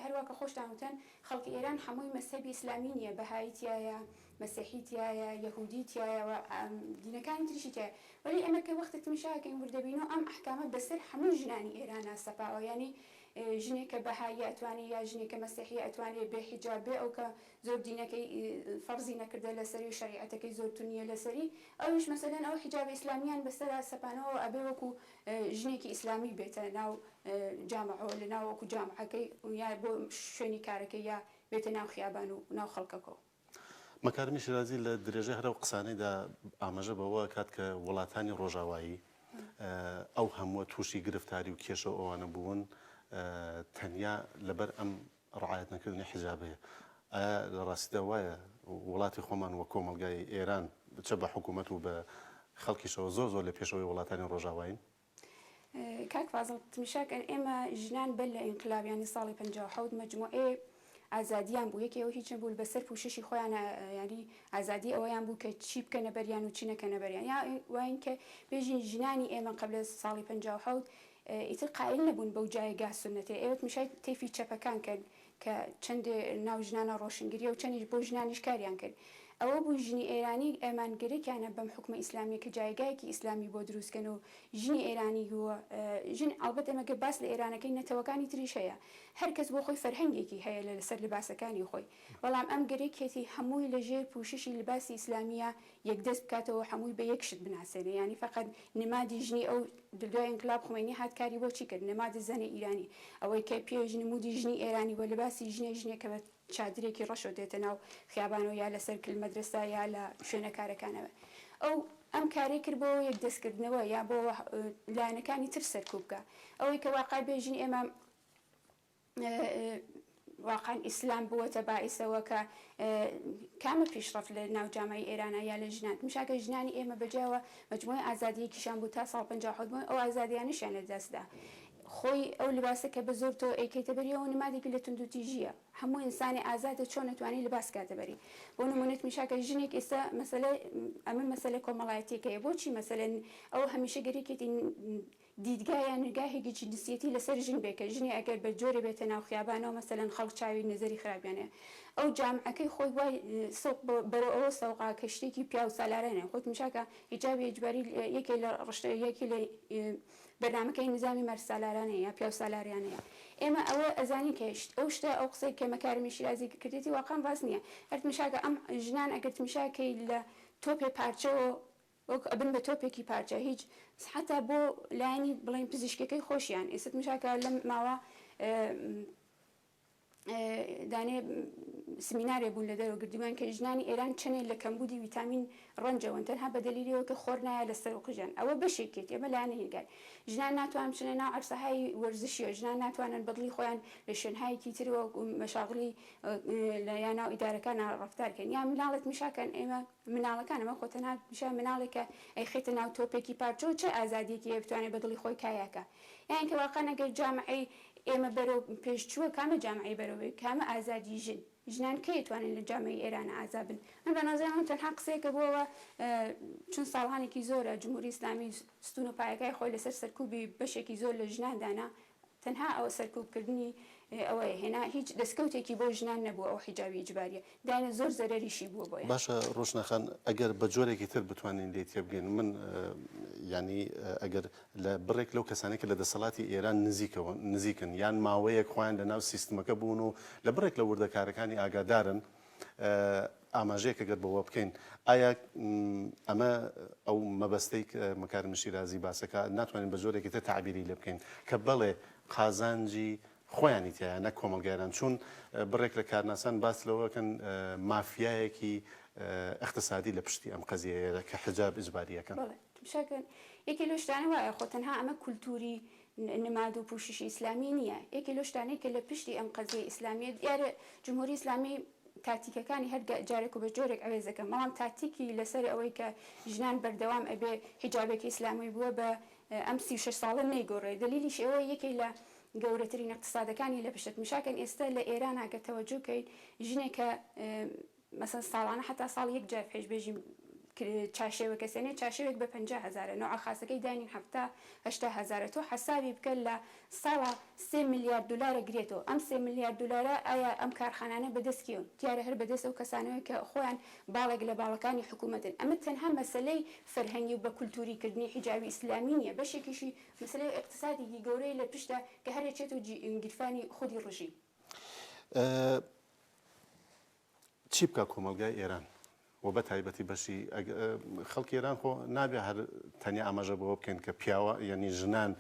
هەروەکە خۆشتان وتەن خەڵکی ئێران هەمووی مەسەبی ئیسلامی نییە بەهاییتیایە مەسیحیتیایە یەهودیتیایە و دینەکانی تریشیتیایە ولی ئێمە کە وەختت میشاکەین وردەبینەوە ئەم ئەحکامە بەسەر هەموو ژنانی ئێرانە سەپاوە ینی ژنێکە بەهایی ئەتوانی یا ژنێکە مەسیحی ئەتوانێت بێ حیجاب بێ ئەو کە زۆر دینەکەی فەرزی نەکردە لەسەری و شریعەتەکەی زۆر تونیە لەسەری ئەوش مەسەلەن ئەو حیجاب ئیسلامیان بەسەرا سەپانەوە ئەبێ وەکو ژنێکی ئیسلامی بێتە ناو جامعەوە لە ناو وەکو جامعەکەی یا بۆ شوێنی کارەکەی یا بێتە ناو خیابان و ناو خەڵکەکەەوە مەکارمی شیرازی لە درێژە هەرە و قسانەیدا ئاماژە بەوە کات کە وڵاتانی ڕۆژاوایی ئەو هەمووە تووشی گرفتاری و کێشە ئەوانە بوون تەنیا لەبەر ئەم ڕعایەت نەکردنی حیجابەیە ئایا لە ڕاستیدا وایە وڵاتی خۆمان وە کۆمەلگای ئێران چە بە حکوومەت و بە خەڵکیشەوە زۆر لە پێشەوەی وڵاتانی ڕۆژاوایین کاک فازڵ تمیشاکەن ئێمە ژنان بەر لە ئینقلابیانی ساڵی 57 مەجموعێ ئازادیان بوو یەکەوە هیچ نەبوو بەسەر پوششی خۆیان ینی ئازادی ئەوەیان بوو کە چی بکەنە بەریان و چی نەکەنە بەریان یا وین کە بێژین ژنانی ئێمە قبل ساڵی 57 ئیتر قایل نەبوون بەو جایگا سنەتێ ئێوەت میشای تێفی چەپەکان کرد کە چەند ناو ژنانە ڕۆشنگری و چەندیش بۆ ژنانیش کاریان کرد ئەوە بوو ژنی ئێرانی ئەمانگەرێکیانە بەم حکومە ئیسلامی کە جایگایەکی ئیسلامی بۆ دروستکەن و ژنی ئێرانی وە ژن ئەڵبەت ئەمەگە باس لە ئێرانەکەی نەتەوەکانی تریش هەیە هەر کەس بۆ خۆی فەرهەنگێکی هەیە لەسەر لباسەکانی خۆی بەڵام ئەم گەرێکێتی هەمووی لەژێر پوششی لباسی ئیسلامیە یەکدەست بکاتەوە هەمووی بە یەکشت بناسێنێ ینی فقط نمادی ژنی ئەو دوای انقلاب خمینی هاتکاری بۆ چی کرد نمادی زەنی ئیرانی ئەوەی کە پێش نمودی ژنی ئێرانی وە لباسی ژنێکە بە چادرێکی ڕەشۆ دێتە ناو خیابانەوە یا لەسەر مەدرسە یا لە شوێنە کارەکانەوە ئەو ئەم کاری کرد بۆ یەکدەستکردنەوە یا بۆ لایەنەکانی تر سەرکوب بکە ئەوەی کە واقع بێژین ئێمە واقعا ئیسلام بووەتە باعیسەوە کە کامە پیشڕەفت لە ناو جامعی ئێرانە یا لە ژنان میشاکە ژنانی ئێمە بەجاوە مجموعی ئازادیەکیشان بوو تا ساڵ 57 بوون ئەو ئازادیانیشیان لەدەستدا خۆی ئەو لباسە کە بە زۆر تۆ ئەیکەیتە بەریەوە نمادێکی لە توندوتیژیە هەموو ئینسانی ئازادە چۆن نتوانانی لباس کاتە بەری بۆ نمونەت میشاکە ژنێک ئێستا مەسەلە ئەمە مەسەلە کۆمەڵایەتیەکەیە بۆچی مەسەلەن ئەو هەمیشە گەرێکێتی دیدگایان نگاهێکی جنسیەتی لەسەر ژن بێکە ژنی ئەگەر بە جۆرە بێتە ناو خیابانەوە مەسەلەن خەڵک چاوی نظری خراپیانەیە ئەو جامعەکەی خۆی وای بەرەو ئەوە سەوقا کە شتێکی پیا و سالارانە خۆت میشاکە ئیجابی ئیجباری یەکێ لە ڕشتە یەکی لە بەرنامەکەی نظامی مەرسالارانەیە یا پیا و سالارانەیە ئێمە ئەوە ئەزانی کەشت ئەو شتە ئەو قسەی کە مەکارمی شیرازی کردێتی واقعا ڕاست نییە هەر میشاکە ئەم ژنان ئەگەر میشاکەی لە تۆپێ پارچەوە ئەبن بە تۆپێکی پارچە هیچ حتا بۆ لایانی بڵین پزیشکەکەی خۆشیان ئێست میشاکە لەم ماوە دانێ سمینارێ بوون لە دەرەوە گردووان کە ژنانی ئێران چنێ لە کەمبودی ویتامین ڕەنجەوەن تەنها بە دەلیلەوە کە خۆر نایە لەسەر و قژیان ئەوە بەشێکێت ئێمە لاانە هێنگار ژنان ناتوان بچنە ناو عەرسەهای وەرزشیەوە ژنان ناتوانن بەدڵی خۆیان لە شوێنهایەکی ترەوە مەشاغڵی لە یا ناو ئیدارەکان ڕەفتارکەن یا مناڵێت میشاکەن ئێمە مناڵەکان ئەمە خۆتەنها میشا مناڵێکە ئەیخێتە ناو تۆپێکی پارچەوە چه ئازادیەکی بتوانێت بەدڵی خۆی کایاکە یان کە واقعا ئەگەر جامعەی ئێمە بەرەو پێشچووە کامە جامعی بەرەوەی کامە ئازادی ژن ژنان کە توانن لە جامعی ئێرانە ئازا بن من بە نظرم تەنها قسەیەکە بۆەوە چون ساڵانێکی زۆرە جمهوری ئیسلامی ستون و پایەکای خۆی لەسەر سەرکوبی بەشێکی زۆر لە ژناندانا تەنها ئەوە سەرکوبکردنی ئەوەیە هێنا هیچ دەستکەوتێکی بۆ ژنان نەبووە ئەو حیجابی ئیجباریە داینە زۆر زەرەریشی بووە بۆیە باشە ڕۆشنەخان ئەگەر بە جۆرێکی تر بتوانین لێ تێبگەین من ینی ئەگەر لە بڕێک لەو کەسانێک لە دەسەڵاتی ئێران نزیکن یان ماوەیەک خۆیان لە ناو سیستمەکە بوون و لە بڕێک لە وردەکارەکانی ئاگادارن ئاماژەیەک ئەگەر بەوە بکەین ئایا ئەمە ئەو مەبەستەی مەکارمی شیرازی باسەکە ناتوانین بە جۆرێکی تر تعبیری لێ بکەین کە بەڵێ قازانجی خۆیانی تایە نەک کۆمەلگایران چون بڕێک لە کارناسان باس لەوەکەن مافیایەکی اقتصادی لە پشتی ئەم قەزیەیە کە حجاب ئیجباریەکەن بشکن یەکی لە شتانە وایە خۆ تەنها ئەمە کولتوری نماد و پوششی ئیسلامی نییە یەکی لە شتانەی کە لە پشتی ئەم قەزیە ئیسلامیە دیارە جمهوری ئیسلامی تاکتیکەکانی هەر جارێک و بە جۆرێک ئەوێزەکە مەڵام تاکتیکی لەسەر ئەوەی کە ژنان بەردەوام ئەبێ حیجابێکی ئیسلامی بووە بە ئەم 36 ساڵە نەیگۆڕێ دلیلیش ئەوە یەکێک لە گەورەترین اقتصادەکانی لە پشت میشاکەن ئێستا لە ئێران ئەگە تەوەجو کەیت ژنێکە مەسەن ساڵانە حتا ساڵ یەک جار پێشبێژی چاشێوەکە سێنێ چاشێوێک بە 50,000 نوع خاصەکەی داینین هەفتا 80,000 تۆ حسابی بکە لە ساڵە 3 میلیارد دلار گرێتەوە ئەم 3 میلیارد دلارە ئایا ئەم کارخانانە بەدەستکیون دیارە هەر بەدەست ئەو کەسانەوەی کە خۆیان باڵێک لە باڵەکانی حکوومەتن ئەمە تەنها مەسلەی فەرهەنگی و بە کولتوریکردنی حیجابی ئیسلامی نییە بەشێکیشی مەسلەی اقتصادێکی گەورەی لە پشتە کە هەرێکێت و گیرفانی خودی ڕژی چی بکە کۆمەلگای ئێران و بە تایبەتی بەشی خەڵکی ئێران خۆ نابێ هەر تەنیا ئاماژە بەوە بکەین کە پیاوە یعنی ژنان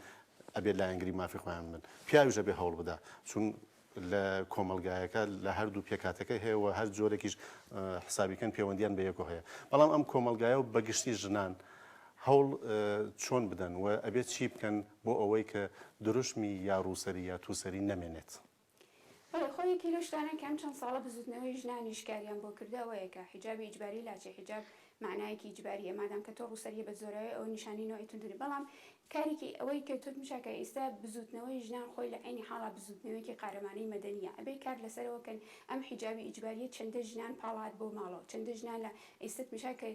ئەبێت لایەنگری مافی خۆیان بن پیاویش ئەبێ هەوڵ بدا چون لە کۆمەلگایەکە لە هەردوو پێکاتەکەی هەیە و هەر جۆرێکیش حسابیکەن پەیوەندیان بە یەکۆ هەیە بەڵام ئەم کۆمەلگایە و بەگشتی ژنان هەوڵ چۆن بدەن و ئەبێت چی بکەن بۆ ئەوەی کە دروشمی یا ڕووسەری یا تووسەری نەمێنێت خۆیەکی لە شتانە کەم چەند ساڵە بزوتنەوەی ژنانی شکاریان بۆ کردەوەیەکە حیجابی ئیجباری لاچێ حیجاب معنایەکی ئیجباریە مادام کە تۆ ڕووسەریە بە زۆرەوەی ئەو نیشانی نەوەی توندری بەڵام کارێکی ئەوەی کە تۆ مشاکە ئێستا بزوتنەوەی ژنان خۆی لە عینی حاڵا بزوتنەوەیکی قارەمانەی مەدەنیە ئەبێ کار لەسەرەوەکەن ئەم حیجابی ئیجباریە چەندە ژنان پاڵات بۆ ماڵەوە چەندە ژنان لە ئێستت مشاکە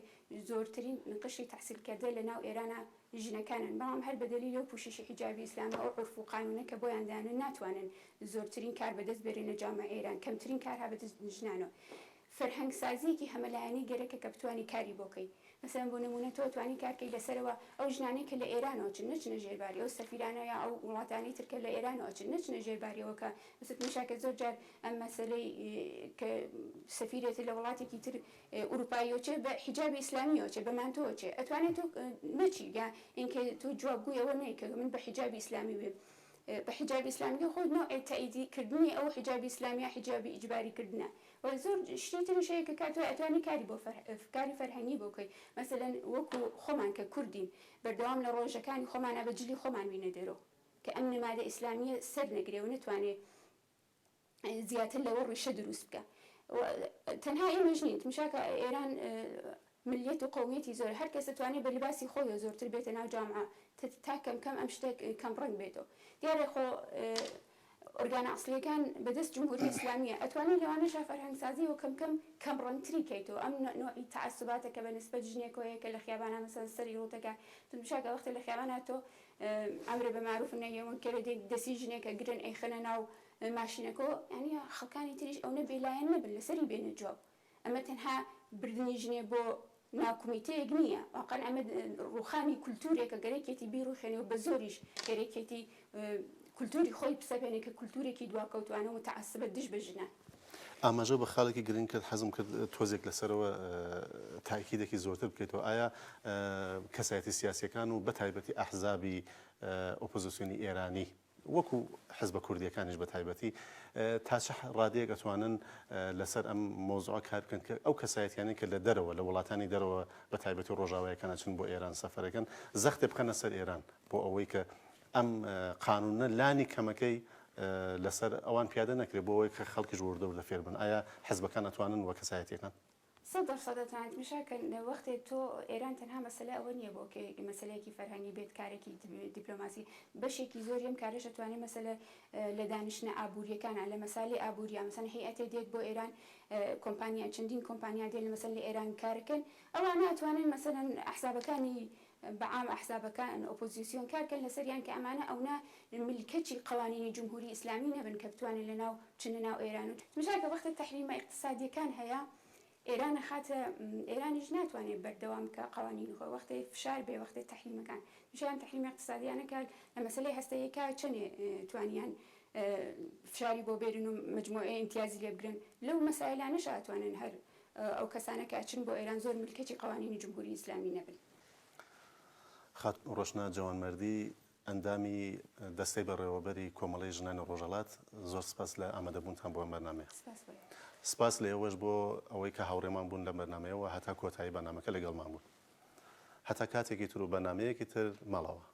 زۆرترین قشری تحصیلکردە لە ناو ئێرانە ژنەکانن بەڵام هەر بەدەلیل ئەو پوششی حیجابی ئیسلامی ئەو عورف و قانونە کە بۆیان دانن ناتوانن زۆرترین کار بەدەست بێرێنە جامعە ئێران کەمترین کار هەبەدەست ژنانەوە فەرهەنگ سازیەکی هەمەلایەنی گەرەکە کە بتوانی کاری بۆکەی مثلا بۆ نمونە تۆ توانی کارکەی لەسەرەوە ئەو ژنانەی کە لە ئێرانەوە چن نەچنە ژێرباری ئەو سەفیرانە یا ئەو وڵاتانی ترکە لە ئێرانەوە چن نەچنە ژێرباریەوە کە مثل مشاکە زۆر جار ئەم مەسەلەی کە سەفیرێت لە وڵاتێکی تر ئوروپاییەوە چێ بە حیجابی ئیسلامیەوە چێ بەمانتۆوە چێ ئەتوانێت تۆ نەچی یا ئینکە تۆ جوابگوی ئەوە نەی کە من بە حیجابی ئیسلامی بێ بە حیجابی ئیسلامی خۆ نوعی تاییدکردنی ئەو حیجابی ئیسلامیە حیجابی ئیجباریکردنە و زۆر شتی ترشەیە کە کاتوە ئەتوانی کاری بۆ کاری فەرهەنگی بۆکەی مەسەلەن وەکو خۆمان کە کوردین بەردەوام لە ڕۆژەکانی خۆمانە بەجلی خۆمان بینە دەرەوە کە ئەم نمادە ئیسلامیە سەر نەگرێ و نتوانێت زیاتر لەوە ڕێشە دروست بکە تەنها ئێمەش نین مشاکە ئێران ملیت و قومیەتی زۆر هەر کەس دەتوانێت بە لیباسی خۆی زۆرتر بێتە ناو جامعە تا کەم ئەم شتێک کەم ڕەنگ بێتەوە دیارە خۆ ئۆرگانە ئەسڵیەکان بەدەست جمهوری ئیسلامیە ئەتوانێت لەوانەشە فەرهەنگسازی و کەم ڕەنگتری کەیتەوە ئەم نوعی تەعەسوباتە کە بەنسبەت ژنێکەوەیە کە لە خیابانە مەسەن سەری ڕوتەکە مشاکە وەختە لە خیابانە تۆ ئەمرە بە معروف نەهێون کە دەسی ژنێکە گرن ئەیخەنە ناو ماشینەکەەوە یعنی خەڵکانی تریش ئەو نەبێلایەن نەبن لەسەری بێنە جواب ئەمە تەنها بردننی ژنێ بۆ ناکومیتەیەک نییە واقعا ئەمە ڕوخانی کولتورێکە گەرەکێتی بیرروخێنەوە بە زۆریش گەرەکێتی کولتوری خۆی پسەپێنێ کە کولتورێکی دواکەوتوانە و تەعەسبە دش بە ژنە ئاماژە بە خاڵێکی گرنگ کرد حەزم کرد تۆزێک لەسەرەوە تاکیدێکی زۆرتر بکەیتەوە ئایا کەسایەتی سیاسیەکان و بە تایبەتی ئەحزابی ئۆپۆزیسیۆنی ئێرانی وەکو حزب کوردیەکانیش بە تایبەتی تا چه ڕادەیەک ئەتوانن لەسەر ئەم مۆزوع کار بکەن کە ئەو کەسایەتیانی کە لە دەرەوە لە وڵاتانی دەرەوە بە تایبەتی ڕۆژاوایەکانە چون بۆ ئێران سەفەرەکەن زەختێ بخەنە سەر ئێران بۆ ئەوەی کە ئەم قانونە لانی کەمەکەی لەسەر ئەوان پیادە نەکرێت بۆ ئەوەی کە خەڵکیش وردە و لە فێر بن ئایا حزبەکان ئەتوانن وە کەسایەتیەکان 100% مشاکە وەختێک تۆ ئێران تەنها مەسەلە ئەوە نییە بۆ مەسلەیەکی فەرهەنگی بێت کارێکی دیپلۆماسی بەشێکی زۆری ئەم کارەش ئەتوانێت مەسەلە لە دانیشتنە ئابوووریەکانە لە مەسالی ئابووریا مەسەن هەیئەتێ دێت بۆ ئێران کۆمپانیا چەندین کۆمپانیا دێت لە مەسەل لە ئێران کارەکەن ئەوانە ئەتوانن مەسەلەن ئەحزابەکانی بەعام ئەحزابەکان ئۆپۆزیسیۆن کارکەن لەسەریان کە ئەمانە ئەونا ملکەچی قوانینی جمهوری ئیسلامی نەبن کە بتوانن لەناو چنە ناو ئێران و مشاکە وەختە تەحریمە اقتصادیەکان هەیە ئێران خاتە ئێرانیش ناتوانێت بەردەوام کە قوانینی خۆی وەختی فشار بێ وەختی تەحریمەکان میشیان تەحریم اقتصادیانەکە لە مەسەلەی هەستەیەکە چەنێ توانیان فشاری بۆ بێرن و مجموعەیە امتیازی لێ بگرن لەو مەسائلانەش ئەتوانن هەر ئەو کەسانە کە ئەچن بۆ ئێران زۆر ملکەچی قوانینی جمهوری ئیسلامی نەبن. ڕۆشنا جوانمەردی ئەندامی دەستەی بەڕێوەبەری کۆمەڵی ژنانی ڕۆژهەڵات زۆر سپاس لە ئامادەبوونتان بۆ ئەم بەرنامەیە. سپاس لە ئێوەش بۆ ئەوەی کە هاوڕێمان بوون لە بەرنامەیەوە هەتا کۆتایی بەرنامەکە لەگەڵمان بوون هەتا کاتێکی تر و بەرنامەیەکی تر ماڵەوە.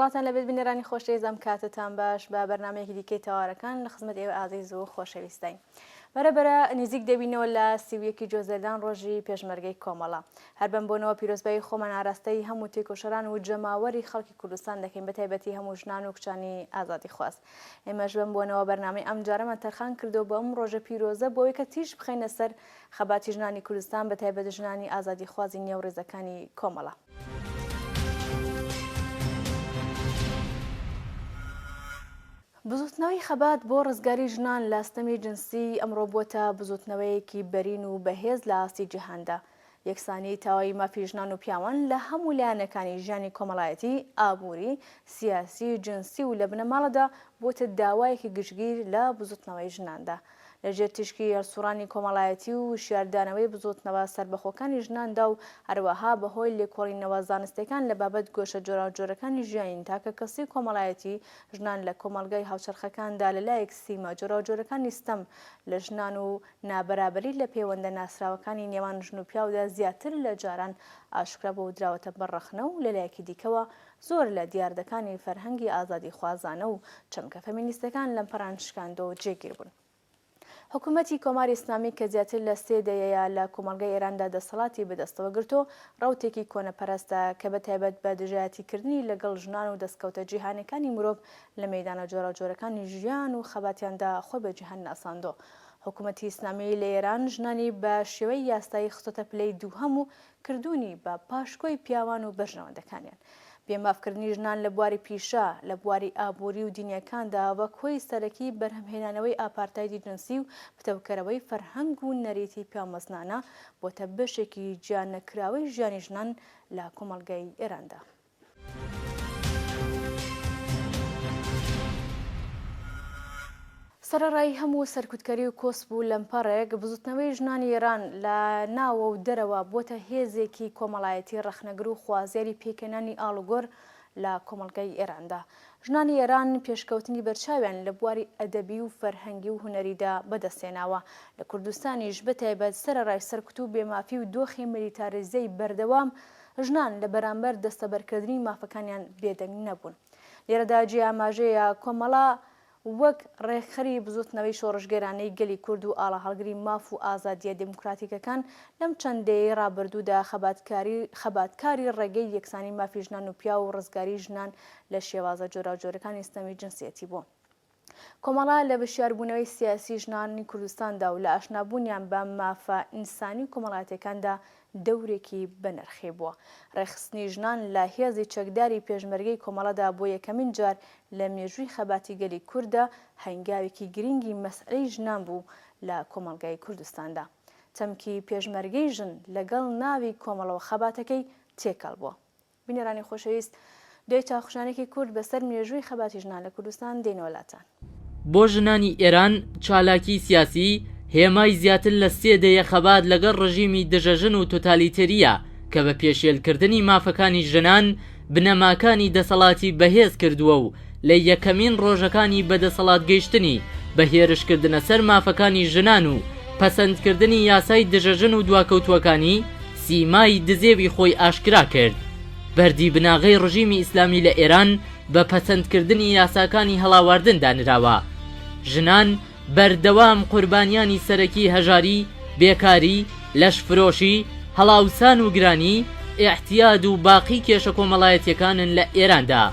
سڵاتان لەبێت بینێرانی خۆشەویست کاتتان باش بە بەرنامەیەکی دیکەی تەوارەکان لە خزمەت ئێوە ئازیز و خۆشەویستین. بەرەبەرە نزیک دەبینەوە لە 31 جۆزەدان ڕۆژی پێشمەرگەی کۆمەڵە. هەر بەمبوونەوە پیرۆزبایی خۆمان ئاراستەی هەموو تێکۆشەران و جەماوەری خەڵکی کوردستان دەکەین بە تایبەتی هەموو ژنان و کچانی ئازادی خواست. ئێمەش بەمبوونەوە بەرنامەی ئەم جارەمان تەرخان کردو بە ئەم ڕۆژە پیرۆزە بۆی کە تیژ بخەینە سەر خەباتی ژنانی کوردستان بە تایبەت ژنانی ئازادی خوازی نێو ڕێزەکانی کۆمەڵە. بزوتنەوەی خەبات بۆ ڕزگاری ژنان لە ستەمی جنسی ئەمڕۆ بووە بزوتنەوەیەکی بەرین و بەهێز لە ئاستی جیهاندا. یەکسانی تاوای مافی ژنان و پیاوان لە هەموو لایەنەکانی ژیانی کۆمەڵایەتی، ئابووری، سیاسی، جنسی و لە بنەماڵەدا بۆتە داوایەکی گشتگیر لە بزوتنەوەی ژناندا. لەژێر تیشکی هەرسوڕانی کۆمەڵایەتی و شیاردانەوەی بزوتنەوە سربەخۆکانی ژناندا و هەروەها بەهۆی لێکۆڵینەوە زانستیەکان لە بابەت گۆشە جۆراوجۆرەکانی ژیانی تاکە کەسی کۆمەڵایەتی ژنان لە کۆمەڵگەی هاوچەرخەکاندا لەلایەک سیما جۆراوجۆرەکانی ستەم لە ژنان و نابەرابەری لە پەیوەندە ناسراوەکانی نێوان ژن و پیاودا زیاتر لە جاران ئاشکرا بۆ دراوەتە بەڕەخنە و لەلایەکی دیکەوە زۆر لە دیاردەکانی فەرهەنگی ئازادی خوازانە و چەمکە فەمینیستەکان لەم پەرانشکاندەوە جێگیر بوون. حکوومەتی کۆماری ئیسلامی کە زیاتر لە 3 دەیەیە لە کۆمەڵگەی ئێراندا دەسەڵاتی بەدەستەوە گرتو ڕاوتێکی کۆنەپەرستە کە بەتایبەت بە دژایەتیکردنی لەگەڵ ژنان و دەستکەوتە جیهانیەکانی مرۆڤ لە مەیدانە جۆراوجۆرەکانی ژیان و خەباتیاندا خۆی بە جیهان ناساندۆ. حکوومەتی ئیسلامی لە ئێران ژنانی بە شێوەی یاسایی خستۆتە پلەی دووهەم و کردوونی بە پاشکۆی پیاوان و بەژنەوەندەکانیان. بێمافکردنی ژنان لە بواری پیشە لە بواری ئابووری و دینیەکاندا وە کۆی سەرەکی بەرهەمهێنانەوەی ئاپارتایدی جنسی و پتەوکەرەوەی فەرهەنگ و نەریتی پیامەزنانە بۆتە بەشێکی گیان نەکراوەی ژیانی ژنان لە کۆمەڵگەی ئێراندا. سەرەڕای هەموو سەرکوتکەری و کۆس بوو لەمپەڕێک بزوتنەوەی ژنانی ئێران لە ناوە و دەرەوە بۆتە هێزێکی کۆمەڵایەتی ڕەخنەگر و خوازیاری پێکەنانی ئاڵوگۆر لە کۆمەڵگەی ئێراندا. ژنانی ئێران پێشکەوتنی بەرچاویان لە بواری ئەدەبی و فەرهەنگی و هونەریدا بەدەستێناوە. لە کوردستانیش بەتایبەت سەرەڕای سەرکوت و بێمافی و دۆخی ملیتاریزەی بەردەوام ژنان لە بەرامبەر دەستەبەرکردنی مافەکانیان بێدەنگ نەبوون. لێرەدا جێ ئاماژەیە کۆمەڵا وەک ڕێکخەری بزوتنەوەی شۆڕژگەرانەی گەلی کورد و ئاڵا هەڵگری ماف و ئازادیە دموکراتیکەکان لەم چەندەیە ڕابردوودا خەباتکاری ڕێگەی یەکسانی مافی ژنان و پیا و ڕزگاری ژنان لە شێوازە جۆراوجۆرەکانی ستەمی جنسیەتی بوو. کۆمەڵا لە بەشیاربوونەوەی سیاسی ژنانی کوردستاندا و لە ئاشنابوونیان بە مافە ئینسانی و کۆمەڵاتەکاندا دەورێکی بەنرخێ بووە. ڕێخستنی ژنان لە هێزی چەکداری پێشمەرگەی کۆمەڵەدا بۆ یەکەمین جار لە مێژووی خەباتی گەلی کووردە هەنگاوێکی گرنگی مەسئلەی ژنان بوو لە کۆمەڵگای کوردستاندا. چەمکی پێشمەرگەی ژن لەگەڵ ناوی کۆمەڵەوە خەباتەکەی تێکەڵ بووە. بینەرانی خۆشەویست، دوای چاخشانێکی کورد بەسەر مێژووی خەباتی ژنان لە کوردستان دێنەوەلاتان. بۆ ژنانی ئێران چالاکی سیاسی هێمای زیاتر لە 3 دەیە خەبات لەگەڵ ڕژیمی دژەژن و تۆتالیتەریە کە بە پێشێلکردنی مافەکانی ژنان بنەماکانی دەسەڵاتی بەهێز کردووە و لە یەکەمین ڕۆژەکانی بەدەسەڵات گەیشتنی بە هێرشکردنە سەر مافەکانی ژنان و پەسەندکردنی یاسای دژەژن و دواکەوتوەکانی سیمای دزێوی خۆی ئاشکرا کرد. بەردی بناغەی ڕژیمی ئیسلامی لە ئێران بە پەسەندکردنی یاساکانی هەڵاواردن دانراوە. ژنان بەردەوام قوربانیانی سەرەکی هەژاری، بێکاری، لەشفرۆشی، هەڵاوسان و گرانی، ئیحتیاد و باقی کێشە کۆمەڵایەتیەکانن لە ئێراندا.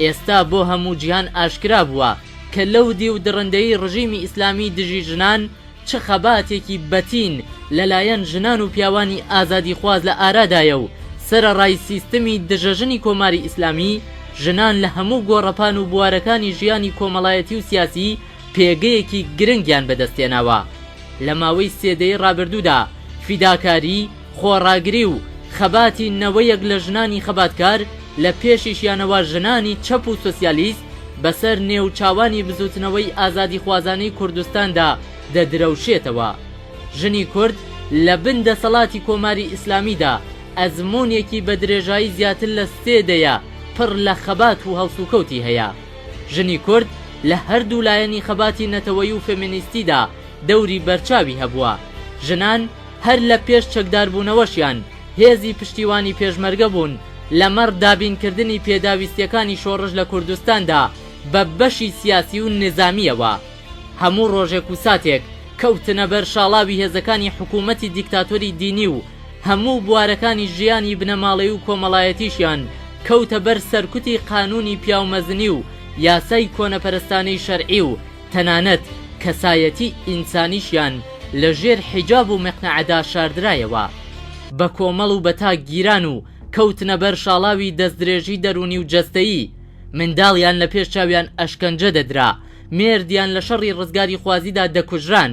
ئێستا بۆ هەموو جیهان ئاشکرا بووە کە لەو دی و درڕندەی ڕژیمی ئیسلامی دژی ژنان چه خەباتێکی بەتین لەلایەن ژنان و پیاوانی ئازادی خواز لە ئارادایە و سەرەڕای سیستەمی دژەژنی کۆماری ئیسلامی ژنان لە هەموو گۆڕەپان و بوارەکانی ژیانی کۆمەڵایەتی و سیاسی پێگەیەکی گرنگیان بەدەستێناوە. لە ماوەی 3 دەی ڕابردوودا فیداکاری، خۆڕاگری و خەباتی نەوەیەک لە ژنانی خەباتکار لە پێشیشیانەوە ژنانی چەپ و سۆسیالیست بەسەر نێوچاوانی بزوتنەوەی ئازادی خوازانەی کوردستاندا دەدرەوشێتەوە. ژنی کورد لە بن دەسەڵاتی کۆماری ئیسلامیدا ئەزمونێکی بە درێژایی زیاتر لە 3 دەیە پڕ لە خەبات و هەڵسوکەوتی هەیە. ژنی کورد لە هەردوو لایەنی خەباتی نەتەوەی و فێمینیستیدا دەوری بەرچاوی هەبووە. ژنان هەر لە پێش چەکداربوونەوەشیان هێزی پشتیوانی پێشمەرگە بوون لەمەڕ دابینکردنی پێداویستیەکانی شۆڕژ لە کوردستاندا بە بەشی سیاسی و نظامیەوە. هەموو ڕۆژێک و ساتێک کەوتنە بەر شاڵاوی هێزەکانی حکوومەتی دیکتاتۆری دینی و هەموو بوارەکانی ژیانی بنەماڵەی و کۆمەڵایەتیشیان کەوتە بەر سەرکوتی قانونی پیاومەزنی و یاسای کۆنەپەرستانەی شەرعی و تەنانەت کەسایەتی ئینسانیشیان لە ژێر حیجاب و مەقنەعەدا شاردرایەوە. بە کۆمەڵ و بەتا گیران و کەوتنە بەر شاڵاوی دەستدرێژی دەرونی و جەستەیی منداڵیان لە پێش چاویان ئەشکەنجە دەدرا، مێردیان لە شەڕی ڕزگاری خوازیدا دەکوژران.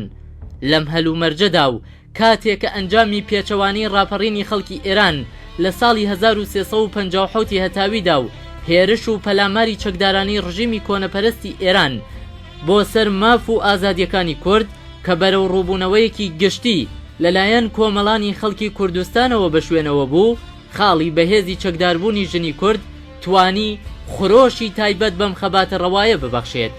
لەم هەلومەرجەدا و کاتێک کە ئەنجامی پێچەوانی ڕاپەڕینی خەڵکی ئێران لە ساڵی 1357 هەتاویدا و هێرش و پەلاماری چەکدارانی ڕژیمی کۆنەپەرستی ئێران بۆ سەر ماف و ئازادیەکانی کورد کە بەرەو ڕووبوونەوەیەکی گشتی لەلایەن کۆمەڵانی خەڵکی کوردستانەوە بەشوێنەوە بوو، خاڵی بەهێزی چەکداربوونی ژنی کورد توانی خۆشی تایبەت بەم خەباتە ڕەوایە ببەخشێت.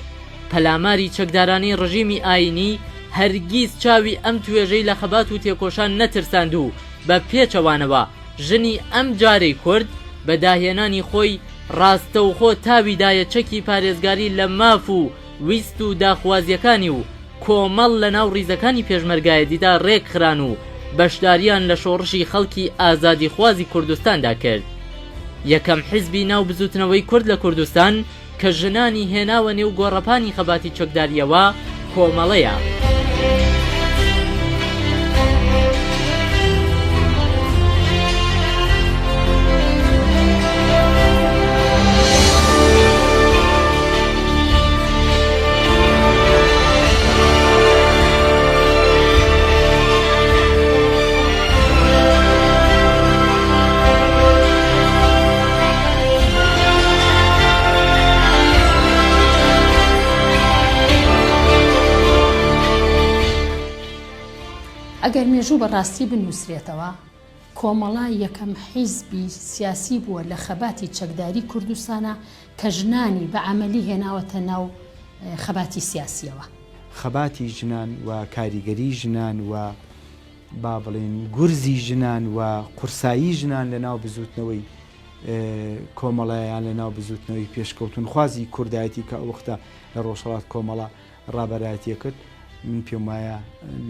پەلاماری چەکدارانی ڕژیمی ئاینی هەرگیز چاوی ئەم توێژەی لە خەبات و تێکۆشان نەترساند و بە پێچەوانەوە ژنی ئەم جارەی کورد بە داهێنانی خۆی ڕاستەوخۆ تاویدایە چەکی پارێزگاری لە ماف و ویست و داخوازیەکانی و کۆمەڵ لە ناو ڕیزەکانی پێشمەرگایەتیدا ڕێکخران و بەشداریان لە شۆڕشی خەڵکی ئازادی خوازی کوردستاندا کرد. یەکەم حیزبی ناو بزوتنەوەی کورد لە کوردستان کە ژنانی هێناوە نێو گۆڕەپانی خەباتی چەکداریەوە کۆمەڵەیە. ئەگەر مێژوو بەڕاستی بنووسرێتەوە، کۆمەڵا یەکەم حیزبی سیاسی بووە لە خەباتی چەکداری کوردستانە کە ژنانی بە عەمەلی هێناوەتە ناو خەباتی سیاسیەوە. خەباتی ژنان و کاریگەری ژنان و با بڵێن گورزی ژنان و قورسایی ژنان لە ناو بزوتنەوەی کۆمەڵایان لە ناو بزوتنەوەی پێشکەوتن خوازی کوردایەتی کە ئەوەختە لە ڕۆژهەڵات کۆمەڵا ڕابەرایەتیە کرد. من پێم وایە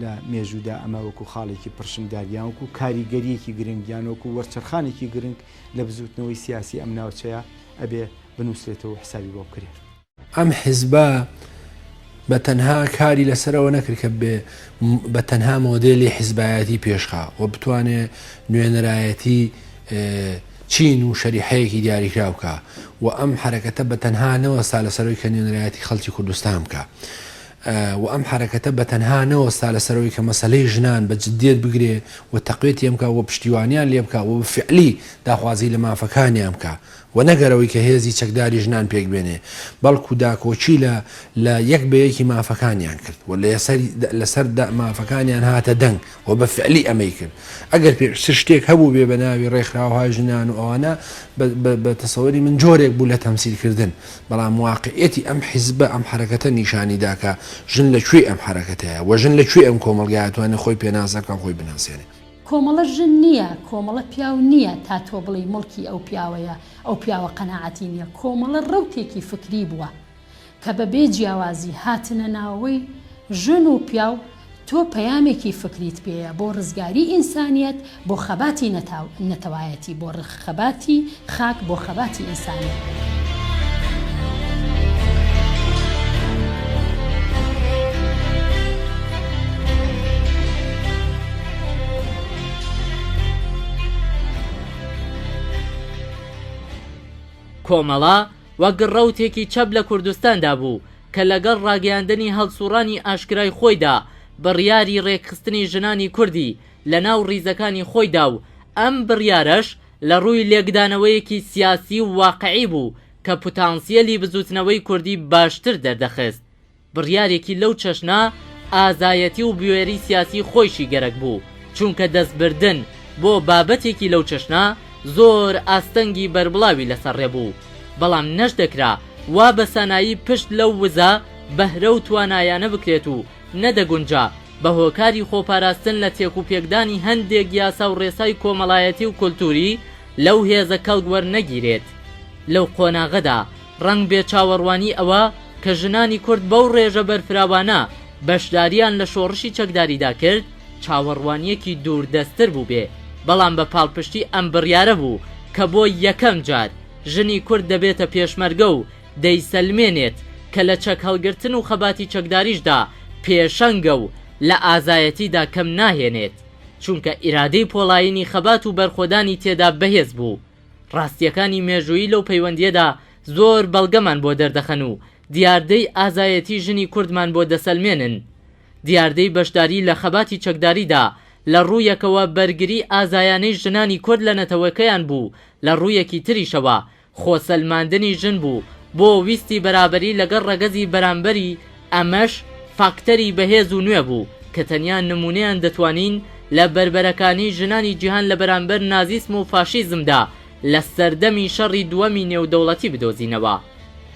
لە مێژوودا ئەمە وەکو خاڵێکی پرشنگداریان وەکو کاریگەریەکی گرنگیان وەکو وەرچەرخانێکی گرنگ لە بزوتنەوەی سیاسی ئەم ناوچەیە ئەبێ بنووسێتەوە حسابی بۆ بکرێت. ئەم حیزبە بە تەنها کاری لەسەرەوە نەکرد کە بە تەنها مۆدێلی حیزبایەتی پێشخا و بتوانێت نوێنەرایەتی چین و شەریحەیەکی دیاریکرا بکە و ئەم حرەکەتە بە تەنها نەوەستا لەسەرەوەی کە نوێنەرایەتی خەڵکی کوردستان بکە و ئەم حرەکەتە بە تەنها نەوەستا لەسەرەوەی کە مەسەلەی ژنان بە جددیت بگرێ و تەقوێتی ئەم بکە و پشتیوانیان لێ بکە و فعلی داخوازی لە مافەکانیان بکە و نەگەرەوەی کە هێزی چەکداری ژنان پێک بێنێ، بەڵکو داکۆچی لە یەک بەیەکی مافەکانیان کرد و لەسەر مافەکانیان هاتە دەنگ و بە فعلی ئەمەی کرد. ئەگەر پێشتر شتێک هەبوو بێ بە ناوی ڕێکخراوهای ژنان و ئەوانە بە تەسەوەری من جۆرێک بوو لە تەمسیلکردن، بەڵام واقعیەتی ئەم حیزبە ئەم حرەکەتە نیشانی داکە ژن لەکوێ ئەم حرەکەتەیە و ژن لەکوێ ئەم کۆمەڵگایەتوانێت خۆی پێناسەکە خۆی بناسیێنێ. کۆمەڵە ژن نییە، کۆمەڵە پیاو نییە تا تۆ بڵی مڵکی ئەو پیاوەیە، ئەو پیاوە قەناعەتی نییە. کۆمەڵە ڕەوتێکی فکری بووە کە بە بێ جیاوازی هاتنە ناوەی ژن و پیاو تۆ پەیامێکی فکریت پێەیە بۆ ڕزگاری ئینسانیەت، بۆ خەباتی نەتەوایەتی، بۆ خەباتی خاک، بۆ خەباتی ئینسانیەت. کۆمەڵا وەک ڕەوتێکی چەپ لە کوردستاندا بوو کە لەگەڵ ڕاگەیاندنی هەڵسوڕانی ئاشکرای خۆیدا بڕیاری ڕێکخستنی ژنانی کوردی لە ناو ڕیزەکانی خۆیدا و ئەم بڕیارەش لە ڕووی لێکدانەوەیەکی سیاسی و واقعی بوو کە پوتانسیەلی بزوتنەوەی کوردی باشتر دەردەخست. بڕیارێکی لەو چەشنا ئازایەتی و بوێری سیاسی خۆیشی گەرەک بوو، چونکە دەستبردن بۆ بابەتێکی لەو چەشنا زۆر ئاستەنگی بەربڵاوی لەسەر ڕێبوو، بەڵام نەش دەکرا وا بە سانایی پشت لەو وزە بەهرە و توانایانە بکرێت و نەدەگونجا بە هۆکاری خۆپاراستن لە تێک و پێکدانی هەندێک یاسا و ڕێسای کۆمەڵایەتی و کولتوری لەو هێزە کەڵک وەرنەگیرێت. لەو قۆناغەدا ڕەنگ بێ چاوەڕوانی ئەوە کە ژنانی کورد بەو ڕێژە بەرفراوانە بەشداریان لە شۆڕشی چەکداریدا کرد چاوەڕوانیەکی دووردەستر بوو بێ، بەڵام بە پاڵپشتی ئەم بڕیارە بوو کە بۆ یەکەم جار ژنی کورد دەبێتە پێشمەرگە و دەیسەلمێنێت کە لە چەک هەڵگرتن و خەباتی چەکداریشدا پێشەنگە و لە ئازایەتیدا کەم ناهێنێت، چونکە ئیرادەی پۆڵاینی خەبات و بەرخۆدانی تێدا بەهێز بوو. ڕاستیەکانی مێژووی لەو پەیوەندیەدا زۆر بەڵگەمان بۆ دەردەخەن و دیاردەی ئازایەتی ژنی کوردمان بۆ دەسەلمێنن. دیاردەی بەشداری لە خەباتی چەکداریدا لە ڕوویەکەوە بەرگری ئازایانەی ژنانی کورد لە نەتەوەکەیان بوو، لە ڕوویەکی تریشەوە خۆسەلماندنی ژن بوو بۆ ویستی بەرابەری لەگەڵ ڕەگەزی بەرامبەری. ئەمەش فاکتەری بەهێز و نوێ بوو کە تەنیا نمونەیان دەتوانین لە بربەرەکانی ژنانی جیهان لە بەرامبەر نازیسم و فاشیزمدا لە سەردەمی شەڕی دووەمی نێودەوڵەتی بدۆزینەوە.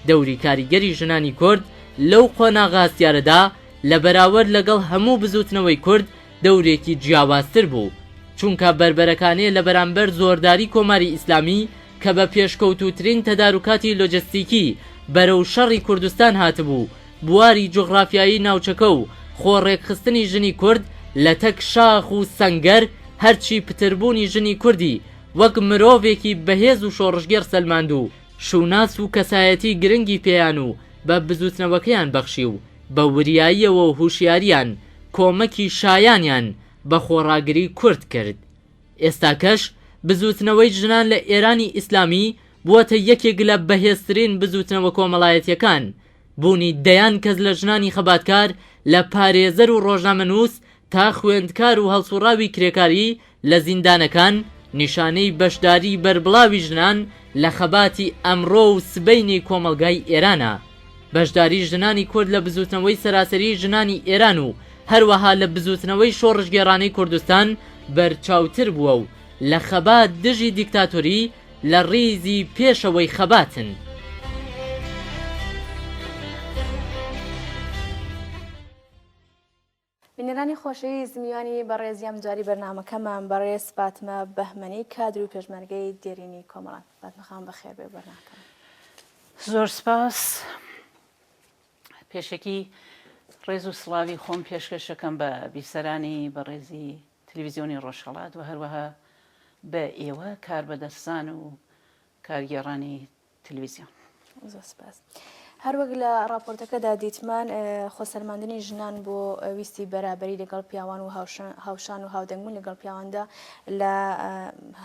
دەوری کاریگەری ژنانی کورد لەو قۆناغاستیارەدا لە بەراورد لەگەڵ هەموو بزوتنەوەی کورد دەورێکی جیاوازتر بوو، چونکە بربەرەکانەیە لە بەرامبەر زۆرداری کۆماری ئیسلامی کە بە پێشکەوتوترین تەدارکاتی لۆجستیکی بەرەو شەڕی کوردستان هاتبوو، بواری جوغرافیایی ناوچەکە و خۆڕێکخستنی ژنی کورد لە تەک شاخ و سەنگەر هەرچی پتربوونی ژنی کوردی وەک مرۆڤێکی بەهێز و شۆڕژگەر سەلماند و شوناس و کەسایەتی گرنگی پێیان و بە بزوتنەوەکەیان بەخشی و بە وریاییەوە و هوشیاریان کۆمەکی شایانیان بە خۆڕاگری کورد کرد. ئێستا کەش بزوتنەوەی ژنان لە ئێرانی ئیسلامی بووەتە یەکێک لە بەهێزترین بزوتنەوە کۆمەڵایەتیەکان. بوونی دەیان کەس لە ژنانی خەباتکار لە پارێزەر و ڕۆژنامەنووس تا خوێندکار و هەڵسوڕاوی کرێکاری لە زیندانەکان نیشانەی بەشداری بەربڵاوی ژنان لە خەباتی ئەمڕۆ و سبەینی کۆمەلگای ئێرانە. بەشداری ژنانی کورد لە بزوتنەوەی سەراسەری ژنانی ئێران و هەروەها لە بزوتنەوەی شۆڕژگێڕانەی کوردستان بەرچاوتر بووە و لە خەبات دژی دیکتاتۆری لە ڕیزی پێشەوەی خەباتن. بینەرانی خۆشەویست، میوانی بەڕێزیام جاری بەرنامەکەمان بەڕێز فاتمە بەهمەنی کادر و پێشمەرگەی دێرینی کۆمەڵان. فاتمەخان بەخێر بێ بەرنامەکەم. زۆر سپاس. پێشەکی ڕێز و سڵاوی خۆم پێشکەشەکەم بە بیسەرانی بەڕێزی تەلەڤیزیۆنی ڕۆژهەڵات و هەروەها بە ئێوە کاربەدەستان و کارگێڕانی تەلەڤیزیۆن. زۆر سپاس. هەروەک لە راپۆرتەکەدا دیتمان خۆسەلماندنی ژنان بۆ ویستی بەرابەری لەگەڵ پیاوان و هاوشان و هاودەنگبوون لەگەڵ پیاواندا لە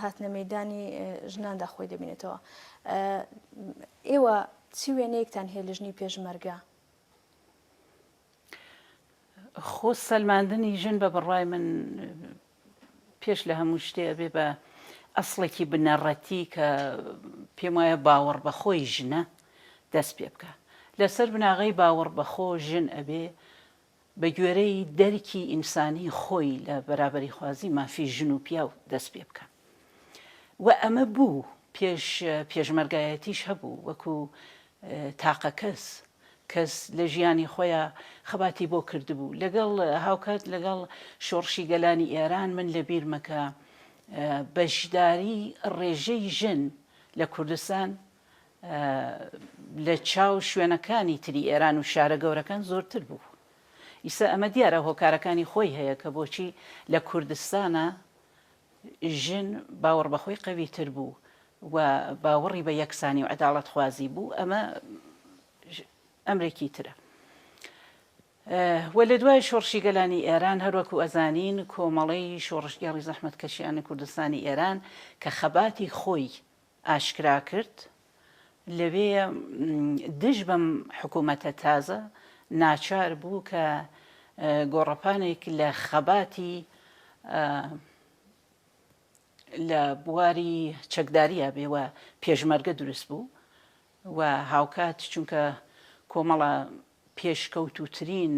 هاتنە مەیدانی ژناندا خۆی دەبینێتەوە. ئێوە چی وێنەیەکتان هەیە لە ژنی پێشمەرگە؟ خۆسەلماندنی ژن بە بڕوای من پێش لە هەموو شتێ بێ بە ئەسڵێکی بنەڕەتی کە پێم وایە باوەڕ بە خۆی ژنە دەست پێ بکە. لەسەر بناغی باوەڕ بەخۆ ژن ئەبێ بە گوێرەی دەرکی ئینسانی خۆی لە بەرابەری خوازی مافی ژن و پیا و دەست پێ بکە. و ئەمە بوو پێشمەرگایەتیش هەبوو وەکو تاقە کەس لە ژیانی خۆیان خەباتی بۆ کردبوو. لەگەڵ هاوکات لەگەڵ شۆڕشی گەلانی ئێران من لە بیرمەکە بەشداری ڕێژەی ژن لە کوردستان لە چاو شوێنەکانی تری ئێران و شارە گەورەکان زۆرتر بوو. ئیسا ئەمە دیارە هۆکارەکانی خۆی هەیە کە بۆچی لە کوردستانە ژن باوەڕ بەخۆی قەویتر بوو و باوەڕی بە یەکسانی و عەداڵەت خوازی بوو. ئەمە ئەمرێکی ترە. وە لە دوای شۆڕشی گەلانی ئێران هەروەکو ئەزانین کۆمەڵەی شۆڕشگەڕی زەحمەتکەشیانی کوردستانی ئێران کە خەباتی خۆی ئاشکرا کرد لەوێ دژ بەم حکوومەتە تازە ناچار بوو کە گۆڕەپانێک لە خەباتی لە بواری چەکداریە بێوە پێشمەرگە دروست بوو و هاوکات چونکە کۆمەڵە پێشکەوتوترین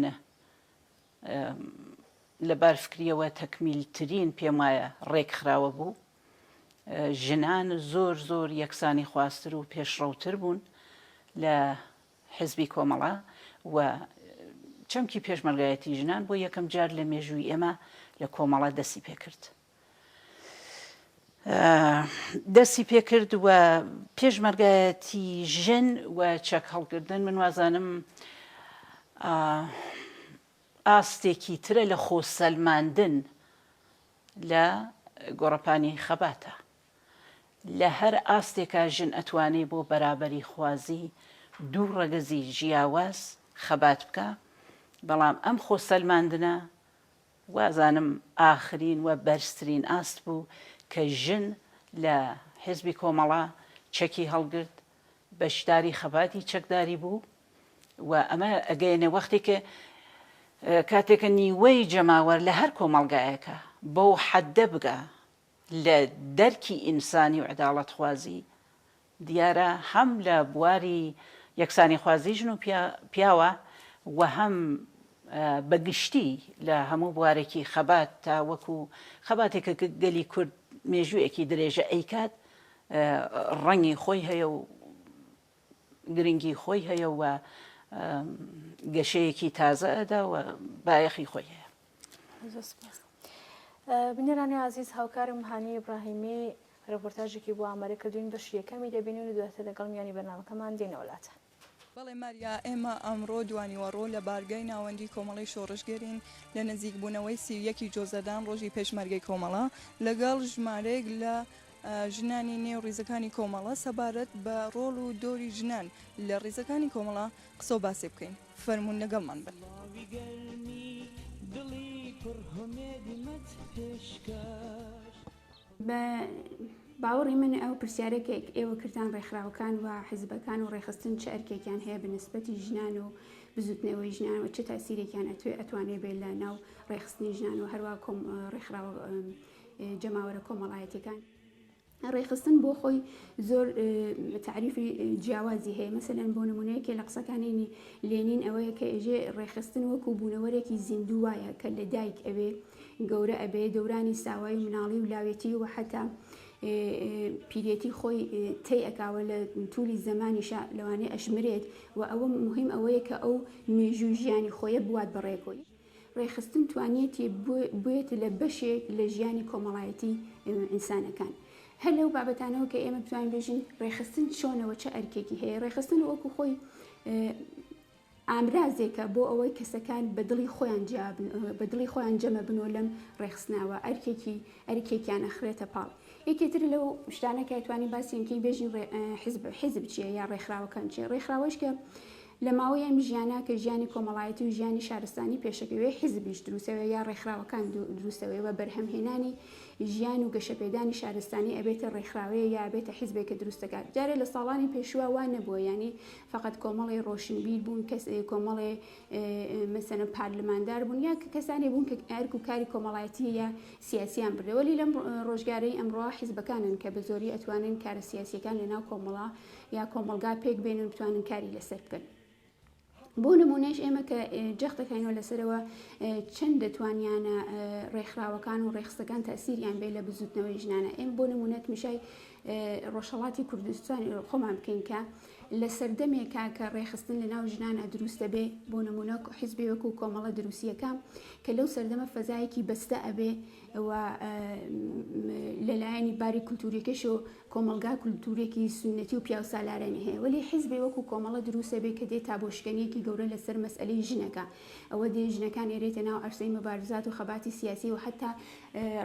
لەبار فکریەوە تەکمیلترین پێم وایە ڕێکخراوە بوو. ژنان زۆر یەکسانی خواستر و پێشڕەوتر بوون لە حزبی کۆمەڵە و چەمکی پێشمەرگایەتی ژنان بۆ یەکەم جار لە مێژووی ئێمە لە کۆمەڵە دەستی پێکرد. دەستی پێکرد و پێشمەرگایەتی ژن و چەک هەڵگردن من وازانم ئاستێکی ترە لە خۆسەلماندن لە گۆڕەپانی خەباتە. لە هەر ئاستێکا ژن ئەتوانێ بۆ بەرابەری خوازی دوو ڕەگەزی ژیاواز خەبات بکە، بەڵام ئەم خۆسەلماندنە وازانم ئاخرین و بەرزترین ئاست بوو کە ژن لە حزبی کۆمەڵە چەکی هەڵگرت بەشداری خەباتی چەکداری بوو و ئەمە ئەگەیەنێ وەختێکە کاتێکە نیوەی جەماوەر لە هەر کۆمەڵگایەکە بەو حەددە بگە لە دەرکی ئینسانی و عداڵەت خوازی دیارە هەم لە بواری یەکسانی خوازی ژن و پیاوە و هەم بەگشتی لە هەموو بوارێکی خەبات تا وەکو خەباتێکە گەلی کورد مێژوویەکی درێژە ئەیکات ڕەنگی خۆی هەیە و گرنگی خۆی هەیە و گەشەیەکی تازە ئەدا و بایەخی خۆی هەیە. بنێرانی عزیز هاوکارم هانی ئیبراهیمی ڕپۆرتاژێکی بۆ ئامادە کردوین بەش یەکەمی دەبینین و دواتر لەگەڵ میانی بەرنامەکەمان دێنەوەلاتە. بەڵێ ماریا ئێمە ئەمڕۆ دوانیوەڕۆ لە بارگای ناوەندی کۆمەڵی شۆڕشگەرین لە نزیک بوونەوەی سیویەکی جۆزەدان ڕۆژی پێشمەرگەی کۆمەڵە لەگەڵ ژمارەیەک لە ژنانی نێو ڕیزەکانی کۆمەڵە سەبارەت بە ڕۆڵ و دۆری ژنان لە ڕیزەکانی کۆمەڵە قسە و باسێ بکەین. فەرمونون لەگەڵمان بن. باوەڕی من ئەو پرسیارێکێک ئێوە کردان ڕێکخراوەکان و حیزبەکان و ڕێخستن چه ئەرکێکیان هەیە بنسبەتی ژنان و بزوتنەوەی ژنان و چه تاسیرێکیان ئەتوانێت بێت لە ناو ڕێخستنی ژنان و هەروە ڕێکخراوە جەماوەرە کۆمەڵایەتەکان. ڕێخستن بۆ خۆی زۆر تعریفی جیاوازی هەیە. مەسەلەن بۆ نمونەیەکێ لە قسەکانی لێنین ئەوەیە کە ئێژێ ڕێخستن وەکو بوونەوەرێکی زیندوو وایە کە لە دایک ئەوێ گەورە ئەبێ دەورانی ساوای مناڵی و لاوێتی و حتا پیرێتی خۆی تی ئەکاوە لە توولی زەمانیشە لەوانەیە ئەشمرێت و ئەوە مهم ئەوەیە کە ئەو مێژوو ژیانی خۆیە بوات بەڕێکۆی. ڕێخستن توانێتی بێت لە بەشێک لە ژیانی کۆمەڵایەتی ئینسانەکان. هەر لەو بابەتانەوە کە ئێمە بتوانین بێژین ڕێخستن چۆنەوە چه ئەرکێکی هەیە. ڕێخستن وەکو خۆی ئامرازێکە بۆ ئەوەی کەسەکان بە دڵی خۆیان جەمە بنۆ لەم ڕێخستناوە ئەرکێکیان ئەخرێتە پاڵ. یەکێتر لەو شتانەکە توانین باسیێنکەی بێژین حیزب چیە یا ڕێکخراوەکان چیە. ڕێکخراوەش کە لە ماوەی ئەم ژیانە کە ژیانی کۆمەڵایەتی و ژیانی شارستانی پێشەکەوێ حیزبیش دروستەوە یا ڕێکخراوەکان دروستەوەی و بەرهەمهێنانی ژیان و گەشەپێدانی شارستانی ئەبێتە ڕێکخراوەیە یا ئەبێتە حیزبێکە دروستەکات. جارێ لە ساڵانی پێشوە وان نەبووە، ینی فقط کۆمەڵی ڕۆشنبیر بوون، کۆمەڵێ مەسەلەن پارلماندار بوون یا کەسانی بوون کە ئەرک و کاری کۆمەڵایەتی یا سیاسیان بردەوەلی لەم ڕۆژگارەی ئەمڕۆ حیزبەکانن کە بە زۆری ئەتوانن کارە سیاسیەکان لەناو کۆمەڵا یا کۆمەلگا پێک بێنن بتوانن کاری لەسەر بکەن. بۆ نمونەش ئێمە کە جەختەکەینەوە لەسەرەوە چەند دەتوانیانە ڕێکخراوەکان و ڕێخستەکان تاسیریان بێ لە بزوتنەوەی ژنانە. ئێم بۆ نمونەت میشای ڕۆژهەڵاتی کوردستانی خۆمان بکەین کە لە سەردەمێکا کە ڕێخستن لە ناو ژنانە دروستە بێ، بۆ نمونە حیزبی وەکو کۆمەڵە دروستیەکە کە لەو سەردەمە فەزایەکی بەستە ئەبێ و لەلایەنی باری کولتوریەکەش و کۆمەلگا کولتورێکی سنەتی و پیاو سالارانی هەیە، وەلی حیزبی وەکو کۆمەڵە دروستە بێ کە دێت تابۆشکەنیەکی گەورە لەسەر مەسئلەی ژنەکە. ئەوە دێ ژنەکان ئێرێتە ناو ئەرسەی مەبارزات و خەباتی سیاسی و حتا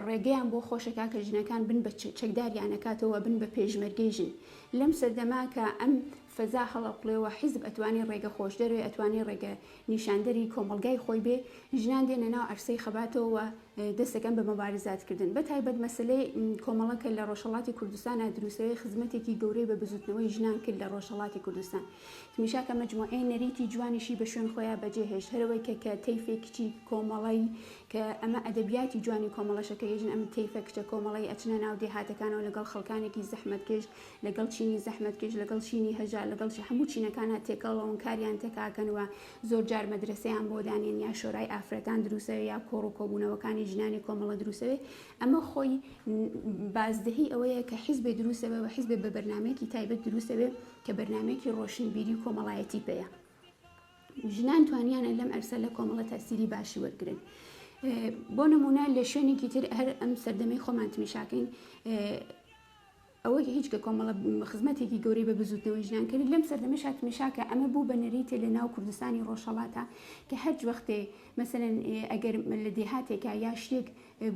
ڕێگەیان بۆ خۆشەکە کە ژنەکان بن بە چەکداریانەکاتەوە بن بە پێشمەرگەی ژن. لەم سەردەما کە ئەم فەزا هەڵەقڵێەوە حیزب ئەتوانی ڕێگە خۆش دەروێ ئەتوانی ڕێگە نیشاندەری کۆمەلگای خۆی بێ، ژنان دێنە ناو ئەرسەی خەباتەوە دەستەکەن بە مەبارزاتکردن. بە تایبەت مەسلەی کۆمەڵەکە لە ڕۆژهەڵاتی کوردستان دروستەوەی خزمەتێکی گەورەی بە بزوتنەوەی ژنان کرد لە ڕۆژهەڵاتی کوردستان. میشاکە مەجموعەی نەریتی جوانیشی بە شوێن خۆیان بەجێهێشت، هەرەوەی کە تەیفێکی کۆمەڵی کە ئەمە ئەدەبیاتی جوانی کۆمەڵەشەکە ێژن ئەم تەیفە کچە کۆمەڵی ئەچنە ناو دێهاتەکانەوە لەگەڵ خەڵکانێکی زەحمەتکێش، لەگەڵ چینی زەحمەتکێش، لەگەڵ چینی هەژار، لەگەڵ هەموو چینەکانە تێکەڵەوە کاریان تێکاکەنەوە زۆر جار مەدرسەیان بۆ دانێن یا شۆرای ئافرەتان دروستەوە یا کۆڕ و کۆبوونەوەکانی ژنانی کۆمەڵە دروستەوێ. ئەمە خۆی بازدەهی ئەوەیە کە حیزبێ دروستەوە و حیزبێ بە بەرنامەیەکی تایبەت دروستەوێ کە بەرنامەیەکی ڕۆشنبیری و کۆمەڵایەتی پێیە. ژنان توانیانە لەم ئەرسە لە کۆمەڵە تاسیری باشی وەرگرن. بۆ نمونە لە شوێنێکی تر هەر ئەم سەردەمەی خۆمان تمیشاکەین ئەوەی هیچ کە کۆمەڵە خزمەتێکی گەورەی بە بزوتنەوەی ژنان کرد. لەم سەردەمە شاتمیشاکە ئەمە بوو بە نەریتە لە ناو کوردستانی ڕۆژهەڵاتە کە هەر وەختێ مەسەلەن ئەگەر لە دێهاتێکە یا شتێک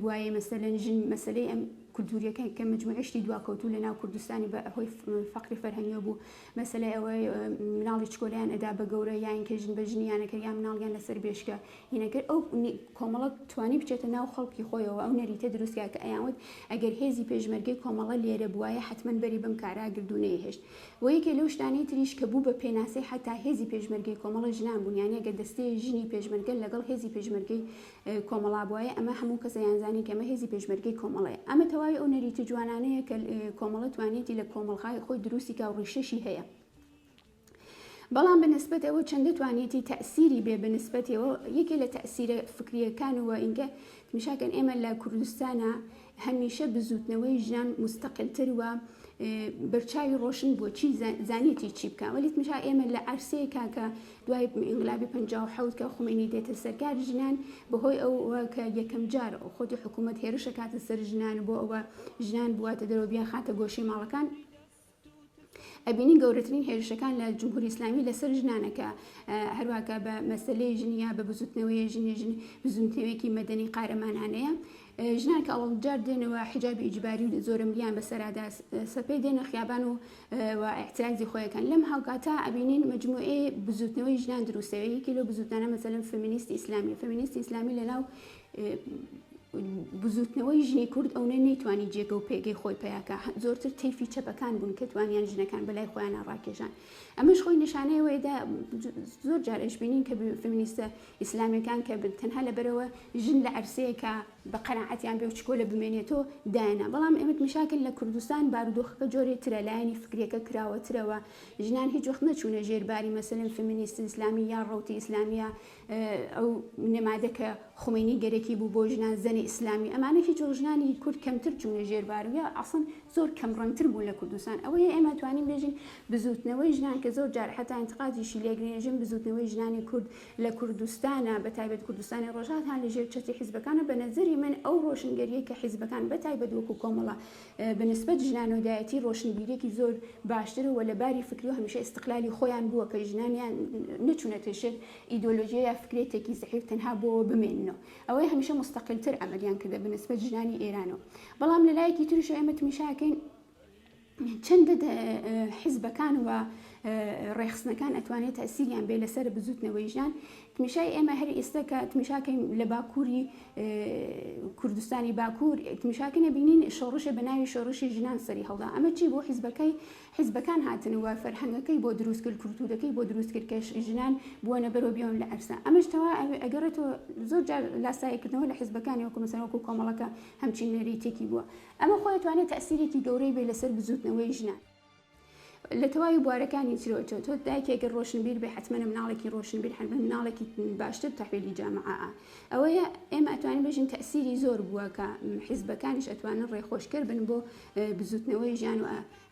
بواە مەسەلەن ژن مەسلەی ئەم کولتوریەکە کە مجموعشتی دواکەوتو لە ناو کوردستانی بە هۆی فەقری فەرهەنگیە بوو مەسەلای ئەوەی مناڵی چکۆلیان ئەدا بە گەورە یان کە ژن بە ژنیانەکە یان مناڵیان لەسەر بێشکە هینەکە ئەو کۆمەڵە توانی بچێتە ناو خەڵکی خۆیەوە ئەو نەریتە دروستکە کە ئەیانوت ئەگەر هێزی پێشمەرگەی کۆمەڵە لێرە بووایە حتمما بەری بم کارا گردونەیە هێشت وەیەکێ لەو شتانەی تریش کە بوو بە پێناسەی حتا هێزی پێشمەرگەی کۆمەڵە ژنان بوونیانە گە دەستەی ژنی پێشمەرگە لەگەڵ هێزی پێشمەرگەی کۆمەڵا بووایە ئەمە هەموو کەسەیانزانی کەمە هێزی پێشمەرگەی کۆمەڵەیە ئەمە تەواوی ئەو نەریتە جوانانەیە کە کۆمەڵە توانێتی لە کۆمەڵخای خۆی دروستی کا و ڕیشەشی هەیە بەڵام بەنسبەت ئەوە چەندە توانێتی تەئسیری بێ بەنسبەتەوە یەکێ لە تەئسیرە فکریەکانەوە ئینکە تمیشاکەن ئێمە لە کوردستانە هەمیشە بزوتنەوەی ژیان مستەقلتر وە بەرچاوی ڕۆشن بۆ چی زانێتی چی بکە وەلی تمیشا ئێمە لە عەرسەیەکا کە دوای ئینقلابی 57 کە خومینی دێتە سەرکار ژنان بەهۆی ئەوە کە یەکەم جار خۆتی حکوومەت هێرشە کاتە سەر ژنان بۆ ئەوە ژنان بواتە دەرەوە بیان خاتە گۆشەی ماڵەکان ئەبینی گەورەترین هێرشەکان لە جمهوری ئیسلامی لەسەر ژنانەکە هەروواکە بە مەسلەی ژنیا بە بزوتنەوەی ژن بزوتنەوەیەکی مەدەنی قارەمانانەیە ژنان کە ئەوڵجار دێنەوە حیجابی ئیجباری و زۆرە ملیان بەسەرادا سەپەی دێنە خیابان و احتیاجی خۆیەکان لەم هاوکاتە ئەبینین مجموعەی بزوتنەوەی ژنان دروستەوەیەکی لەو بزوتنانە مەسەلەن فەمینیستی ئیسلامی لەناو بزوتنەوەی ژنی کورد ئەوە نەیتوانی جێگە و پێگەی خۆی پیاکە زۆرتر تەیفی چەپەکان بوون کە توانیان ژنەکان بەلای خۆیان ڕاکێژان ئەمەش خۆی نیشانەیەوەیدا زۆر جار ئەشبینین کە فەمینیستە ئیسلامیەکان کە تەنها لەبەرەوە ژن لە عەرسەیەکە بە قەناعەتیان بێ و چکۆلە بمێنێتەوە داینا بەڵام ئێمە مشاکل لە کوردستان بارودۆخەکە جۆرێ ترە لایەنی فکرێکە کراوەترەوە ژنان هیچ وەخت نەچوونە ژێرباری مەسەلەن فەمینیست ئیسلامی یا ڕەوتی ئیسلامیە ئەو نەمادەکە خومینی گەرەکی بوو بۆ ژنان زەنی ئیسلامی ئەمانە هیچ ژنانی کورد کەمتر چوونە ژێربار و یا ئەسڵ زۆر کەم ڕەنگتر بوون لە کوردستان ئەوەیە ئێمە توانین بێژین بزوتنەوەی ژنان کە زۆر جار حتا انتقادیشی لێگرێژن بزوتنەوەی ژنانی کورد لە کوردستانە بەتایبەت کوردستانی ڕۆژات هەان لەژێر چەتی حیزبەکانە بە نەزەری من ئەو ڕۆشنگەریە کە حیزبەکان بەتایبەت وەکو کۆمەڵە بەنسبەت ژنانۆدایەتی ڕۆشنبیرێکی زۆر باشترە و لە باری فکری و هەمیشە ئیستقلالی خۆیان بووە کە ژنانیان نەچوونەتە شێت ئیدۆلۆژیە یا فکرێتێکی زەحیف تەنها بۆ بمێننەوە ئەوەی هەمیشە مستەقلتر ئەمەلیان کردە بەنسبەت ژنانی ئێرانەوە بەڵام لەلایەکی تریش ئێمە تمیشاکەین چەندە حیزبەکان و ڕێخستنەکان ئەتوانێت تەسیریان بێ لەسەر بزوتنەوەی ژیان تمیشای ئێمە هەر ئێستا کە تمیشاکەین لە باکووری کوردستانی باکوور تمیشاکەنە بینین شۆڕشە بە ناوی شۆڕشی ژنان سەری هەڵدا ئەمە چی بۆ حیزبەکان هاتنەوە فەرهەنگەکەی بۆ دروستکرد کولتورەکەی بۆ دروستکرد کە ژنان بوونە بەرەوە بیان لە ئەرسا ئەمەشتەوە ئەگەڕێتەوە زۆر جار لاساییکردنەوە لە حیزبەکانی وەکو مەسەڵەن وەکو کۆمەڵەکە هەمچین نەریتێکی بووە ئەمە خۆی توانێت تەسیرێکی گەورەی بێ لەسەر بزوتنەوەی ژنان لە تەواوی بوارەکانی ترۆچۆ تۆ دایکێکگە ڕۆشنبیر بێ حتممە مناڵێکی ڕۆشنبیر حتممە مناڵێکی باشتر تەحویلی جامعە ئەوەیە ئێمە ئەتوانین بێژین تەسیری زۆر بووە کە حیزبەکانیش ئەتوانن ڕێخۆشکەر بن بۆ بزوتنەوەی ژیان و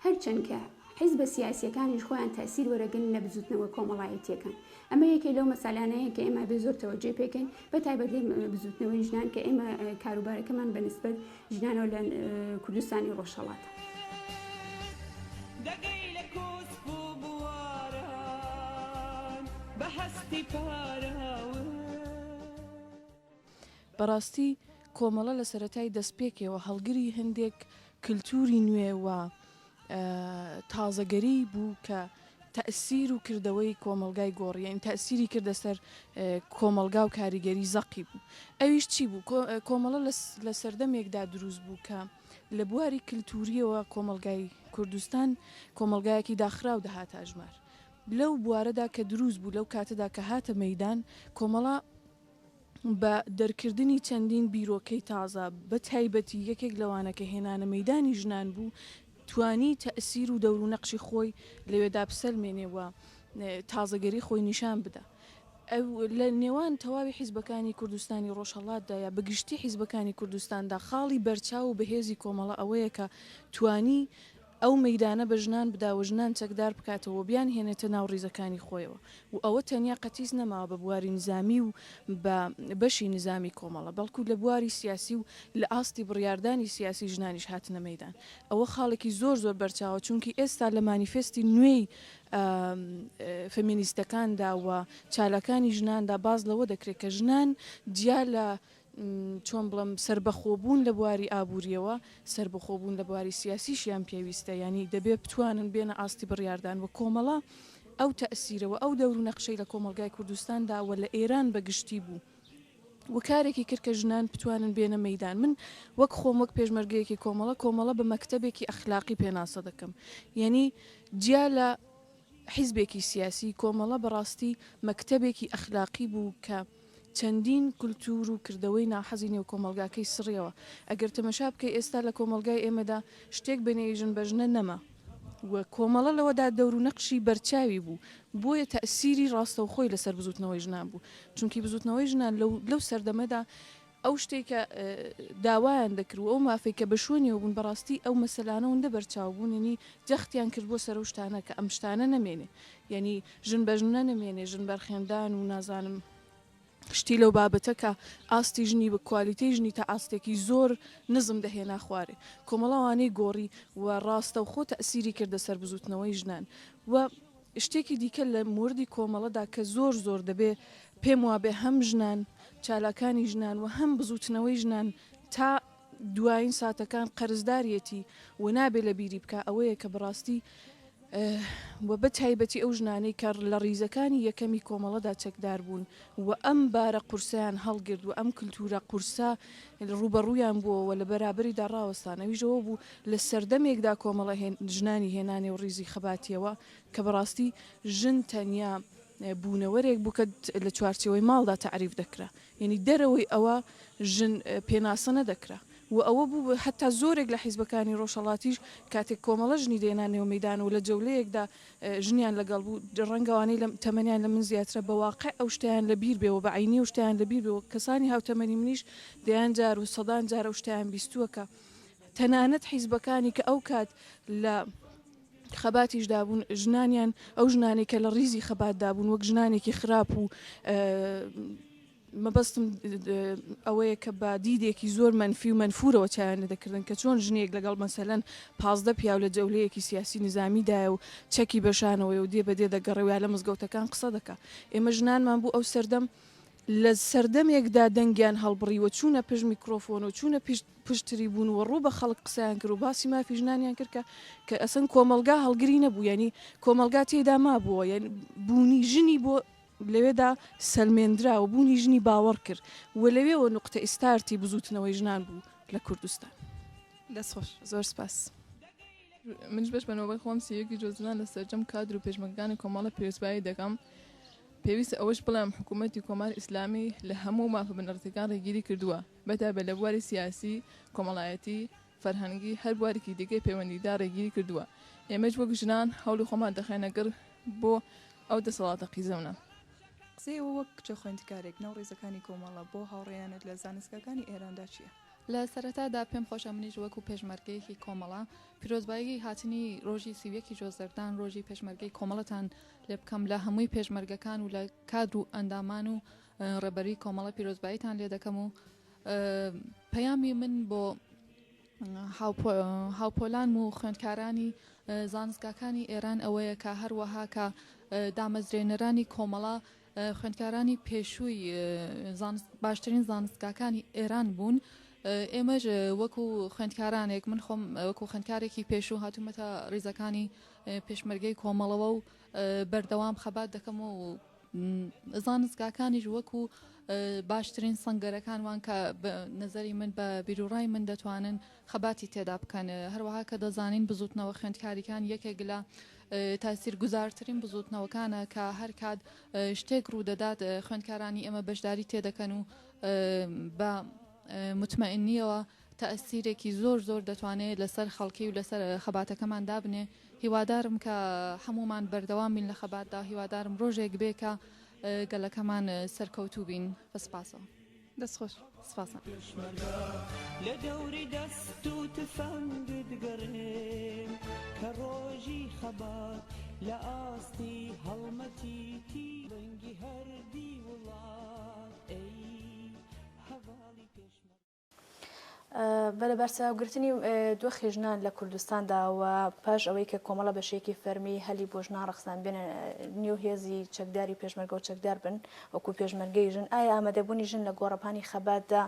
هەرچەند کە حیزبە سیاسیەکانیش خۆیان تەسیر وەرەگەن لە بزوتنەوە کۆمەڵایەتیەکان ئەمە یەکێ لەو مەسالانەیە کە ئێمە بێ زۆر تەوەجێ پێکەین بەتایبەت بزوتنەوەی ژنان کە ئێمە کاروبارەکەمان بەنسبەت ژنانەوە لە کوردستانی ڕۆژهەڵاتە بەڕاستی کۆمەڵە لە سەرەتای دەستپێکەوە هەڵگری هەندێک کللتوری نوێ و تازەگەری بوو کە تەسیر و کردەوەی کۆمەلگای گۆڕی یان تەسیری کردە سەر کۆمەلگا و کاریگەری زەقی بوو ئەویش چی بوو کۆمەڵە لە سەردەمێکدا دروست بوو کە لە بواری کللتوریەوە کۆمەلگای کوردستان کۆمەلگایەکی داخراو دەهاتە ژمار لەو بوارەدا کە دروست بوو لەو کاتەدا کە هاتە مەیدان کۆمەڵە بە دەرکردنی چەندین بیرۆکەی تازە بە تایبەتی یەکێک لەوانە کە هێنانە مەیدانی ژنان بوو توانی تەسیر و دەور و نەقشی خۆی لەوێدا بسەلمێنێەوە تازەگەری خۆی نیشان بدە ئەو لە نێوان تەواوی حیزبەکانی کوردستانی ڕۆژهەڵاتدا یا بەگشتی حیزبەکانی کوردستاندا خاڵی بەرچاو و بەهێزی کۆمەڵە ئەوەیە کە توانی ئەو مەیدانە بە ژنان بداوە ژنان چەکدار بکاتەوە بیان هێنێتە ناو ڕیزەکانی خۆیەوە و ئەوە تەنیا قەتیس نەماوە بە بواری نظامی و بە بەشی نظامی کۆمەڵە بەڵکو لە بواری سیاسی و لە ئاستی بڕیاردانی سیاسی ژنانیش هاتنە مەیدان ئەوە خاڵێکی زۆر زۆر بەرچاوە چونکی ئێستا لە مانیفێستی نوێی فەمینیستەکاندا و چالەکانی ژناندا باز لەوە دەکرێت کە ژنان جیا لە چۆن بڵم سربەخۆبوون لە بواری ئابوووریەوە سربەخۆبوون لە بواری سیاسیشیان پێویستە ینی دەبێت بتوانن بێنە ئاستی بڕیاردان و کۆمەڵە ئەو تەسیرەوە ئەو دەور و نەخشەی لە کۆمەلگای کوردستانداوە لە ئێران بەگشتی بوو و کارێکی کرد کە ژنان بتوانن بێنە مەدان من وەک خۆم وەک پێشمەرگەیەکی کۆمەڵە بە مەکتەبێکی ئەخلاقی پێناسە دەکەم یعنی جیا لە حیزبێکی سیاسی کۆمەڵە بەڕاستی مەکتەبێکی ئەخلاقی بوو کە چەندین کولتور و کردەوەی ناحەزی نێو کۆمەلگاکەی سڕیەوە ئەگەر تەمەشا بکەی ئێستا لە کۆمەلگای ئێمەدا شتێک بەنێی ژن بەژنە نەما و کۆمەڵە لەوەدا دەور و نەقشی بەرچاوی بوو بۆیە تەسیری ڕاستە و خۆی لەسەر بزوتنەوەی ژنان بوو چونکی بزوتنەوەی ژنان لەو سەردەمەدا ئەو شتێکە داوایان دەکرد ئەو مافەی کە بە شوێنیەوە بوون بەڕاستی ئەو مەسەلانە هەندە بەرچاو بوون ینی جەختیان کرد بۆ سەر و شتانە کە ئەم شتانە نەمێنێ ینی ژن بەژنە نەمێنێ ژن بەرخێندان و نازانم شتی لەو بابەتە کە ئاستی ژنی بە کوالیتی ژنی تا ئاستێکی زۆر نزم دەهێنا خوارێ کۆمەڵەوانەی گۆڕی و ڕاستە و خۆ تەسیری کردە سەر بزوتنەوەی ژنان و شتێکی دیکە لە موردی کۆمەڵەدا کە زۆر دەبێ پێم وابێ هەم ژنان چالاکانی ژنان و هەم بزوتنەوەی ژنان تا دوایین ساتەکان قەرزدارەتی و نابێ لە بیری بکە ئەوەیە کە بڕاستی و بە تایبەتی ئەو ژنانەی کە لە ڕیزەکانی یەکەمی کۆمەڵەدا چەکدار بوون و ئەم بارە قورسیان هەڵگرت و ئەم کللتورە قورسا ڕوبەڕوویان بووەوە لە بەرابریدا ڕاوەستانەویژەوە بوو لە سەردەمێکدا کۆمەڵە ژنانی هێنانێ و ڕیزی خەباتیەوە کە بەڕاستی ژن تەنیا بوونەوەرێک بوو کە لە چوارچەوەی ماڵدا تعریف دەکرا یعنی دەرەوەی ئەوە ژن پێناسە نەدەکرا و ئەوە بوو حتا زۆرێک لە حیزبەکانی ڕۆژهەڵاتیش کاتێک کۆمەڵە ژنی دێنانێەوە مەدان و لە جەولەیەکدا ژنیان لەگەڵ بوو ڕەنگەوانەی لە تەمەنیان لە من زیاترە بەواقع ئەو شتیان لە بیر بێەوە بە عینی و شتیان لە بیر بێەوە کەسانی هاوتەمەنی منیش دەیان جار و سەدان جار ئەو شتیان بیستووەکە تەنانەت حیزبەکانی کە ئەو کات لە خەباتیشدا بوون ژنانیان ئەو ژنانێک کە لە ڕیزی خەباتدا بوون وەک ژنانێکی خراپ و مەبەستم ئەوەیە کە بە دیدێکی زۆر منفی و منفورەوە چیان دەکردن کە چۆن ژنێک لەگەڵ مەسەلەن 15 پیاو لە جەولەیەکی سیاسی نظامیدایە و چەکی بەشانەوەی و دێ بەدێ دەگەڕێویا لە مزگەوتەکان قسە دەکا ئێمە ژنانمان بوو ئەو سەردەم لە سەردەمێکدا دەنگیان هەڵبڕی و چوونە پشت میکرۆفۆن و چوونە پشتری بوون و ڕوو بە خەڵک قسەیان کرد و باسی مافی ژنانیان کرد کە ئەسەن کۆمەلگا هەڵگری نەبوو ینی کۆمەلگا تێدا مابووە یعنی بوونی ژنی بۆ لەوێدا سەلمێنرا و بوونی ژنی باوەڕ کرد و لەوێەوە نقطە ئیستارتی بزوتنەوەی ژنان بوو لە کوردستان دەستخۆش زۆر سپاس منش بەش بەنەوەی خۆم سیەکی جۆزلان لە سەرجەم کادر و پێشمەرگانی کۆمەڵە پێویستبایی دەکەم پێویستە ئەوەش بڵێم حکوومەتی کۆمار ئیسلامی لە هەموو مافە بنەڕەتەکان ڕێگیری کردووە بەتابە لە بواری سیاسی کۆمەڵایەتی فەرهەنگی هەر بوارێکی دیگەی پەیوەندیدا ڕێگیری کردووە ئێمەش وەک ژنان هەوڵی خۆمان دەخێنەگەر بۆ ئەو دەسەڵاتە قیزەونە قسەی وەک کچە خوێندکارێک ناو ڕێزەکانی کۆمەڵە بۆ هاوڕێیانت لە زانستگاکانی ئێراندا چییە؟ لە سەرەتادا پێم خۆشە منیش وەکو پێشمەرگەیەکی کۆمەڵە پیرۆزبایی هاتنی ڕۆژی سیویەکی جۆزەردان ڕۆژی پێشمەرگەی کۆمەڵەتان لێ بکەم لە هەمووی پێشمەرگەکان و لە کادر و ئەندامان و ڕێبەری کۆمەڵە پیرۆزباییتان لێ دەکەم و پەیامی من بۆ هاوپۆلان و خوێندکارانی زانستگاکانی ئێران ئەوەیە کە هەروەها کە دامەزرێنەرانی کۆمەڵە خوێندکارانی پێشووی باشترین زانستگاکانی ئێران بوون ئێمەش وەکو خوێندکارانێک من خۆم وەکو خوێندکارێکی پێشوو هاتوومەتە ڕێزەکانی پێشمەرگەی کۆمەڵەوە و بەردەوام خەبات دەکەم و زانستگاکانیش وەکو باشترین سەنگەرەکان وان کە نظری من بە بیرروڕای من دەتوانن خەباتی تێدا بکەن هەروەها کە دەزانین بزوتنەوە خوێندکاریەکان یەکێک لە تاسیر گوزارترین بزوتنەوەکانە کە هەر کات شتێک ڕوو دەدات خوێندکارانی ئەمە بەشداری تێدەکەن و بە متمەئنیەوە تەئسیرێکی زۆر دەتوانێت لەسەر خەڵکی و لەسەر خەباتەکەمان دابنێ هیوادارم کە هەمومان بەردەوام بین لە خەباتدا هیوادارم ڕۆژێک بێ کە گەلەکەمان سەرکەوتوو بین بەسپاسەوە دەستخۆش سپاسە لە دەوری دەست و تفەنگت گەڕێم کە ڕۆژی خەبات لە ئاستی هەڵمەتی بەنگی هەردی وڵات ئەی هەواڵی پێشمەرگ بەلە بەرچاوگرتنی دۆخی ژنان لە کوردستانداوە پاش ئەوەی کە کۆمەڵە بەشێکی فەرمی هەلی بۆ ژنان ڕخسان بێنە نیو هێزی چەکداری پێشمەرگە و چەکدار بن وەکو پێشمەرگەی ژن ئایا ئامادەبوونی ژن لە گۆڕەپانی خەباتدا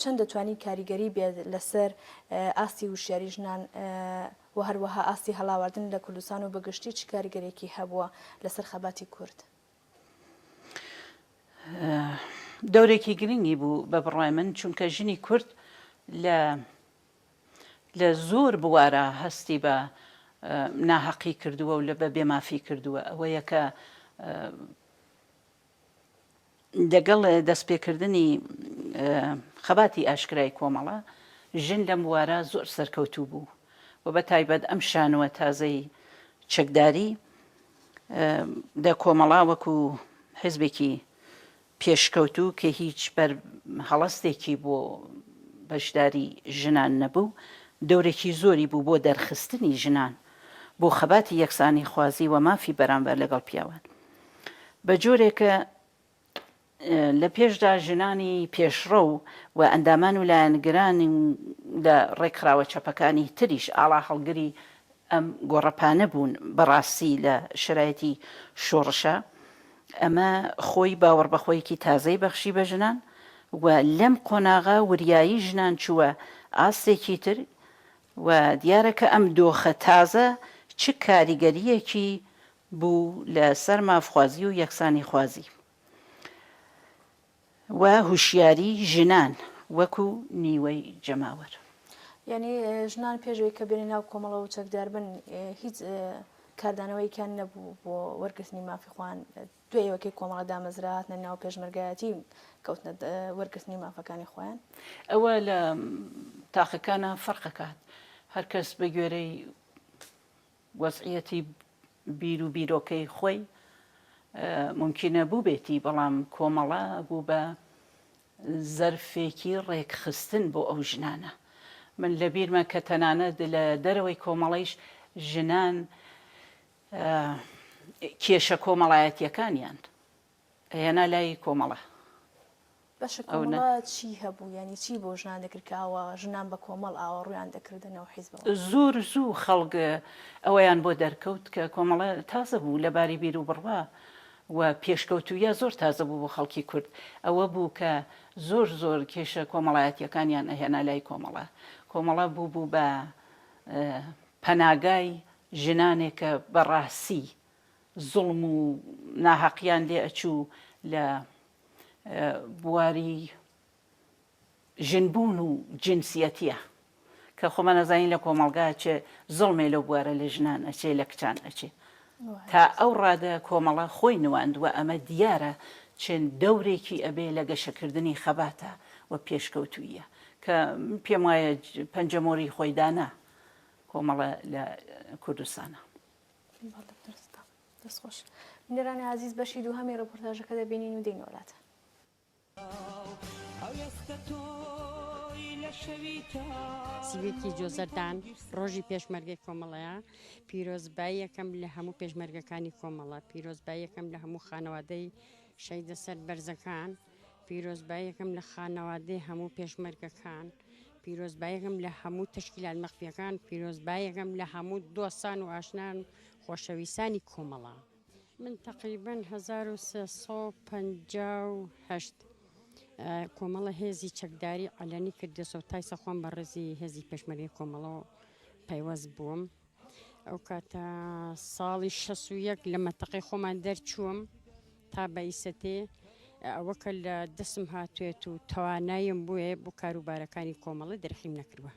چەند دەتوانین کاریگەری بێت لەسەر ئاستی وشیاری ژنان و هەروەها ئاستی هەڵاوردن لە کوردستان و بەگشتی چ کاریگەرێکی هەبووە لەسەر خەباتی کورد؟ دەورێکی گرنگی بوو بە بڕای من چونکە ژنی کورد لە زۆر بوارە هەستی بە ناحەقی کردووە و لە بە بێمافی کردووە ئەوەیە کە لەگەڵ دەستپێکردنی خەباتی ئاشکرای کۆمەڵە ژن لەم وارە زۆر سەرکەوتوو بوو و بە تایبەت ئەم شانوە تازەی چەکداری لە کۆمەڵا وەکو حیزبێکی پێشکەوتوو کە هیچ هەڵەستێکی بۆ بەشداری ژنان نەبوو دەورێکی زۆری بوو بۆ دەرخستنی ژنان بۆ خەباتی یەکسانی خوازی و مافی بەرامبەر لەگەڵ پیاوان بە جۆرێکە لە پێشدا ژنانی پێشڕە و ئەندامان و لایەنگرانی لە ڕێکخراوە چەپەکانی تریش ئاڵا هەڵگری ئەم گۆڕەپانە بوون بەڕاستی لە شرایەتی شۆڕشە ئەمە خۆی باوەڕ بەخۆیەکی تازەی بەخشی بە ژنان و لەم قۆناغا وریایی ژنان چووە ئاستێکی تر و دیارەکە ئەم دۆخە تازە چ کاریگەریەکی بوو لە سەر مافخوازی و یەکسانی خوازی و هوشیاری ژنان وەکو نیوەی جەماوەر. یعنی ژنان پێشەوەی کە بێنە ناو کۆمەڵە و چەکدار بن هیچ کاردانەوەیکیان نەبوو بۆ وەرگرتنی مافی خوان دوێوەکەی کۆمەڵە دامەزراتنە ناو پێشمەرگایەتی کەوتنە وەرگرتنی مافەکانی خۆیان ئەوە لە تاقەکانە فەرقەکات هەر کەس بە گوێرەی وەزعیەتی بیر و بیرۆکەی خۆی ممکنە بوو بێتی بەڵام کۆمەڵە بوو بە زەرفێکی ڕێکخستن بۆ ئەو ژنانە من لە بیرمە کە تەنانەت لە دەرەوەی کۆمەڵەیش ژنان کێشە کۆمەڵایەتیەکانیان هێنا لای کۆمەڵە بەشە کۆمەڵە چی هەبوو ینی چی بۆ ژنان دەکردکەوە ژنان بە کۆمەڵ ئاوەڕویان دەکردنەوە حیزبەوە زۆر زوو خەڵک ئەوەیان بۆ دەرکەوت کە کۆمەڵە تازە بوو لەباری بیر و بڕوا و پێشکەوتویە زۆر تازە بوو بۆ خەڵکی کورد ئەوە بوو کە زۆر کێشە کۆمەڵایەتیەکانیان ئەهێنا لای کۆمەڵە بوو بە پەناگای ژنانێکە بەڕاستی زوڵم و ناحەقیان لێ ئەچوو لە بواری ژنبوون و جنسیەتیە کە خۆمە نەزانین لە کۆمەڵگا چێ زڵمێ لەو بوارە لە ژنان ئەچێ لە کچان ئەچێ تا ئەو ڕادە کۆمەڵە خۆی نواندووە ئەمە دیارە چەند دەورێکی ئەبێ لە گەشەکردنی خەباتە و پێشکەوتویە کە پێم وایە پەنجەمۆری خۆی دانا کۆمەڵە لە کوردستانە. دەستخۆش نێرانی عزیز بەشی دوو هەمی ڕپۆرتاژەکە دەبینین و دێین وڵاتە. سیوێکی جۆزەردان ڕۆژی پێشمەرگەی کۆمەڵەیە پیرۆزبایی یەکەم لە هەموو پێشمەرگەکانی کۆمەڵە پیرۆزبایی یەکەم لە هەموو خانەوادەی شەیدە سەر بەرزەکان پیرۆزبایی یەکەم لە خانەوادەی هەموو پێشمەرگەکان پیرۆزبایی یەکەم لە هەموو تەشکیلات مەخفیەکان پیرۆزبایی یەکەم لە هەموو دۆستان و ئاشنان خۆشەویستانی کۆمەڵە من تقریبا 1358 کۆمەڵە هێزی چەکداری ئەلەنی کردێسەوە تای سەخۆم بە ڕێزی هێزی پێشمەرگەی کۆمەڵەوە پەیوەست بووم ئەو کاتە ساڵی 61 لە مەتەقەی خۆمان دەرچووم تا بە ئیسەتێ ئەوەکە لە دەسم هاتوێت و توانایم بووێ بۆ کاروبارەکانی کۆمەڵە دەرخیم نەکردووە.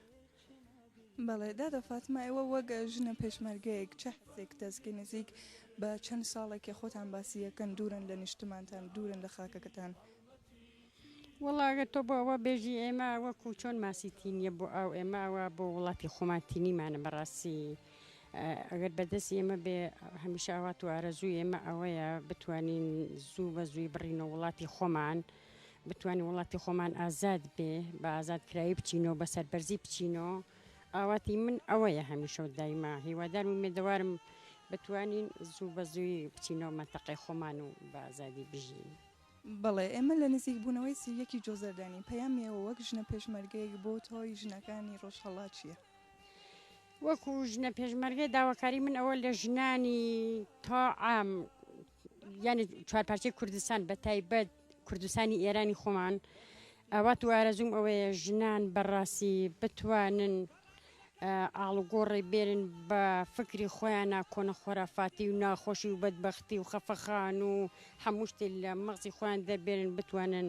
بەڵێ دادا فاتمە ئێوە وەک ژنە پێشمەرگەیەک چه حسێک دەستگی نزیک بە چەند ساڵێکی خۆتان باسیەکەن دوورن لە نیشتمانتان دوورن لە خاکەکەتان وڵاگە تۆ بۆ ئەوە بێژی ئێمە وەکو چۆن ماسیتینیە بۆ ئەو ئێمە ئەوە بۆ وڵاتی خۆماتینیمانە بەڕاستی ئەگەر بەدەست ئێمە بێ هەمیشە ئەوات و ئارەزوو ئێمە ئەوەیە بتوانین زوو بە زووی بڕینەوە وڵاتی خۆمان بتوانین وڵاتی خۆمان ئازاد بێ بە ئازادکراوی بچینەوە بە سەربەرزی بچینەوە ئاواتی من ئەوەیە هەمیشە و دایما هیوادار و مێدەوارم بتوانین زوو بە زووی بچینەوە مەتەقەی خۆمان و بە ئازادی بژین. بەڵێ ئێمە لە نزیک بوونەوەی سیویەکی جۆزەردانی پەیامێەوە وەک ژنە پێشمەرگەیەک بۆ تۆی ژنەکانی ڕۆژهەڵات چییە؟ وەکو ژنە پێشمەرگەی داواکاری من ئەوە لە ژنانی تا عام یعنی چوارپارچەی کوردستان بە تایبەت کوردستانی ئێرانی خۆمان ئەوە تو ئارەزوم ئەوەیە ژنان بەڕاستی بتوانن ئاڵوگۆڕی بێرن بە فکری خۆیانە کۆنە خۆرافاتی و ناخۆشی و بەدبەختی و خەفەخان و هەموو شتێک لە مەغزی خۆیان دەبێرن بتوانن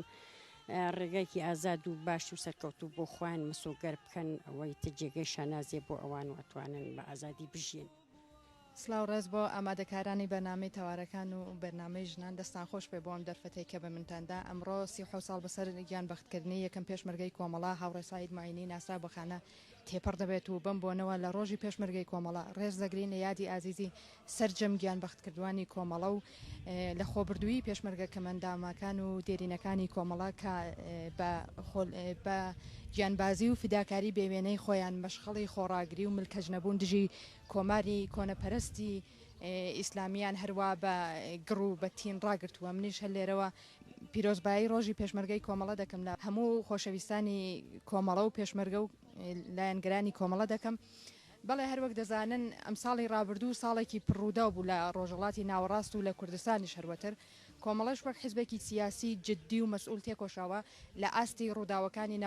ڕێگایکی ئازاد و باش و سەرکەوت و بۆ خۆیان مسۆگەر بکەن ئەوەی تجێگەی شانازیە بۆ ئەوان واتوانن بە ئازادی بژین. سلااو ڕێز بۆ ئامادەکارانی بەنامەی تەوارەکان و بەرنامەی ژنان دەستان خۆش پێ بۆ ئەم دەرفەتەی کە بە منتاندا ئەمڕۆ 30 ساڵ بەسەر گیان بەختکردنی یەکەم پێشمەرگەی کۆمەڵا هاوڕێ ساید معینی ناسرا بەخانە تێپەر دەبێت و بم بۆنەوە لە ڕۆژی پێشمەرگەی کۆمەڵا ڕێز دەگرین لە یادی ئازیزی سەررجەم گیان بەختکردوانی کۆمەڵە و لە خۆبردووی پێشمەرگە کەمەنداماکان و دێرینەکانی کۆمەڵا کە بە گیانبازی و فداکاری بێوێنەی خۆیان مەشخەڵی خۆڕاگری و ملکەج نەبوون دژی کۆماری کۆنەپەرستی ئیسلامیان هەروە بە گڕ و بە تین ڕاگرتووە منیش هەر لێرەوە پیرۆزبایی ڕۆژی پێشمەرگەی کۆمەڵە دەکەم لە هەموو خۆشەویستانی کۆمەڵە و پێشمەرگە و لایەنگەرانی کۆمەڵە دەکەم بەڵێ هەروەک دەزانن ئەم ساڵی ڕابردوو ساڵێکی پڕوودا بوو لە ڕۆژەڵاتی ناوەڕاست و لە کوردستانی شەروەتر کۆمەڵەش وەک حیزبێکی سیاسی جددی و مەسئول تێکۆشاوە لە ئاستی ڕووداوەکانی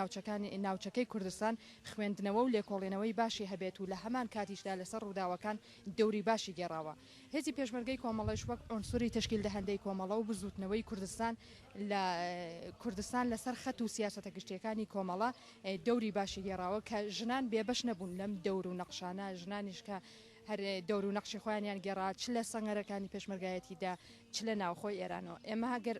ناوچەکەی کوردستان خوێندنەوە و لێکۆڵێنەوەی باشی هەبێت و لە هەمان کاتیشدا لەسەر ڕووداوەکان دەوری باشی گێڕاوە هێزی پێشمەرگەی کۆمەڵەش وەک ئۆنسوری تشکیل دەهەندەی کۆمەڵە و بزوتنەوەی کوردستان لەسەر خەت و سیاسەتە گشتیەکانی کۆمەڵە دەوری باشی گێڕاوە کە ژنان بێبەش نەبوون لەم دەور و نەقشانە ژنانیش کە هەر دەور و نەقشی خۆیانیان گێڕا چ لە سەنگەرەکانی پێشمەرگایەتیدا چ لە ناوخۆی ئێرانەوە ئێمە هەگەر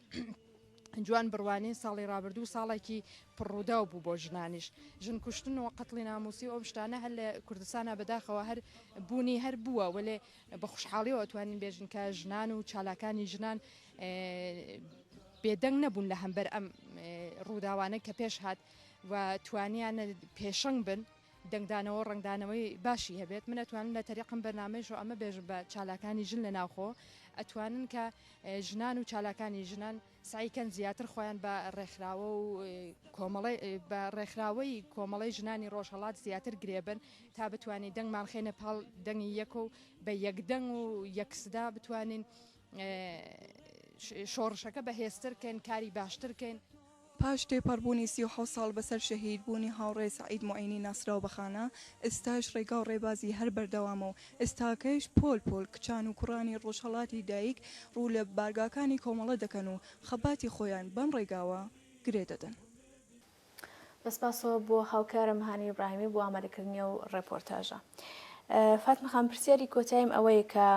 جوان بڕوانین ساڵی ڕابردوو ساڵێکی پڕوودا بوو بۆ ژنانیش ژن کوشتن و قەتڵی ناموسی ئەو شتانە هەر لە کوردستانە بەداخەوە هەر بوونی هەر بووە وەلێ بە خوشحاڵیەوە توانین بێژن کە ژنان و چالاکانی ژنان بێدەنگ نەبوون لە هەمبەر ئەم ڕووداوانە کە پێش هات و توانیانە پێشەنگ بن دەنگدانەوە ڕنگدانەوەی باشی هەبێت من ئەتوانن لە تەریقم بەرنامەیەش و ئەمە بێژم بە چالاکانی ژن لە ناوخۆ ئەتوانن کە ژنان و چالاکانی ژنان سعیکەن زیاتر خۆیان بە ڕێکخراوە و بە ڕێکخراوەی کۆمەڵی ژنانی ڕۆژهەڵات زیاتر گرێبن تا بتوانین دەنگمان خێنە پاڵ دەنگی یەک و بە یەکدەنگ و یەکسدا بتوانین شۆڕشەکە بەهێزترکەین کاری باشترکەین پاش تێپەڕبوونی 37 ساڵ بەسەر شەهیدبوونی هاوڕێ سعید معینی ناسرا و بەخانە ئێستاش ڕێگا و ڕێبازی هەر بەردەوامە و ئێستاکەش پۆل کچان و کوڕانی ڕۆژهەڵاتی دایک ڕوو لە بارگاکانی کۆمەڵە دەکەن و خەباتی خۆیان بەم ڕێگاوە گرێ دەدەن. بەسپاسەوە بۆ هاوکارم هانی ئیبراهیمی بۆ ئامادەکردنی و ڕێپۆرتاژە. فاتمە خان پرسیاری کۆتاییم ئەوەیە کە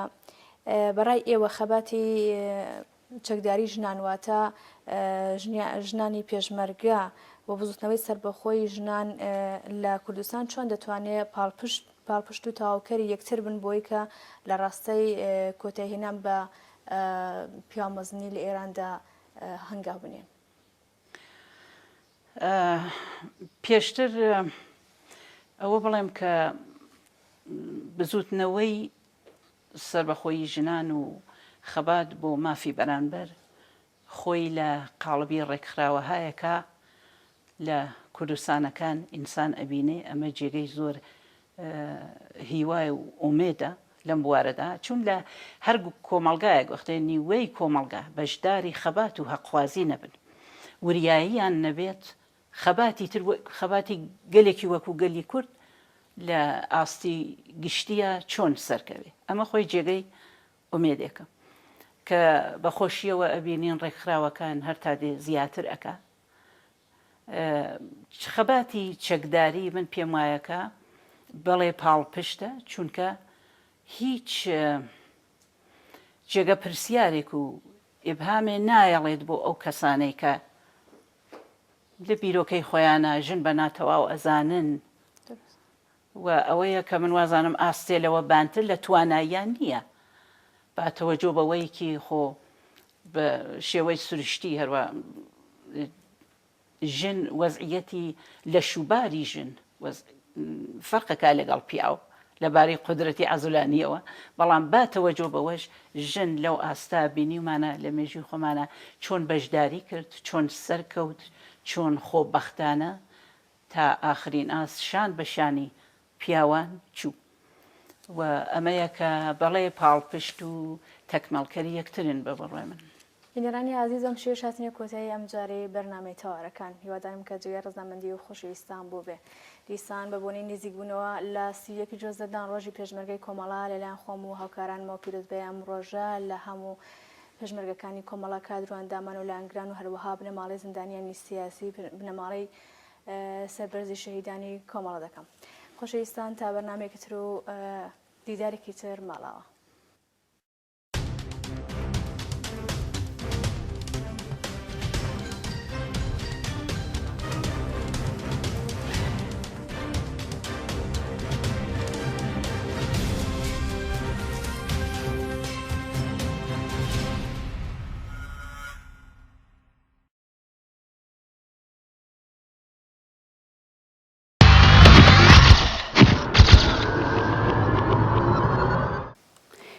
بەڕای ئێوە خەباتی چەکداری ژنانواتە ژنانی پێشمەرگە بۆ بزوتنەوەی سربەخۆی ژنان لە کوردستان چۆن دەتوانێت پاڵپشت و تاواوکەری یەکتر بن بۆی کە لە ڕاستەی کۆتایهێنان بە پیامەزنی لە ئێراندا هەنگاو بنێن. پێشتر ئەوە بڵێم کە بزوتنەوەی سربەخۆی ژنان و خەبات بۆ مافی بەرامبەر خۆی لە قاڵبی ڕێکخراوە هەیەکە لە کوردستانەکان ئینسان ئەبینێ ئەمە جێگەی زۆر هیوای و ئومێدە لەم بوارەدا چون لە هەر کۆمەلگایەک وەختێ نیوەی کۆمەلگا بەشداری خەبات و هەقوازی نەبن وریاییان نەبێت خەباتی تر خەباتی گەلێکی وەکو گەلی کورد لە ئاستی گشتیە چۆن سەرکەوێ ئەمە خۆی جێگەی ئومێدێکە کە بەخۆشیەوە ئەبینین ڕێکخراوەکان هەر تا دێ زیاتر ئەکا خەباتی چەکداری من پێم وایەکە بەڵێ پاڵپشتە چونکە هیچ جێگە پرسیارێک و ئیبهامێ نایەڵێت بۆ ئەو کەسانەی کە لە بیرۆکەی خۆیانە ژن بە ناتەواو ئەزانن و ئەوەیە کە من وازانم ئاستێلەوە بانتر لە تواناییان نییە با تەوەجۆ بەوەیکی خۆ بە شێوەی سروشتی هەروە ژن وەزعیەتی لە شوباری ژن فەرقەکە لەگەڵ پیاو لەبارەی قودرەتی عەزولانیەوە بەڵام با تەوەجۆ بەوەش ژن لەو ئاستا بینیمانە لە مێژووی خۆمانە چۆن بەشداری کرد چۆن سەرکەوت چۆن خۆبەختانە تا ئاخرین ئاس شان بەشانی پیاوان چوو و ئەمەیە کە بەڵێ پاڵپشت و تەکمەڵکەری یەکترن بە بڕێ من. بینەرانی عزیزم شێر هاتنە کۆتایی ئەم جارەی بەرنامەی تەوارەکان هیوادارم کە جوێ ڕزامەندی و خۆشەویستان بوو بێ. دیسان بە بۆنەی نزیکبوونەوە لە 31 جۆزەدان ڕۆژی پێشمەرگەی کۆمەڵا لەلایەن خۆم و هاوکارانمەوە پیرۆزبەی ئەم ڕۆژە لە هەموو پێشمەرگەکانی کۆمەڵا کادروەندامان و لایەنگران و هەروەها بنەماڵەی زیندانیانی سیاسی بنەماڵەی سەربەرزی شەهیدانی کۆمەڵا دەکەم. خۆشەویستان تا بەرنامێکی تر و دیدارێکی تر ماڵاوە.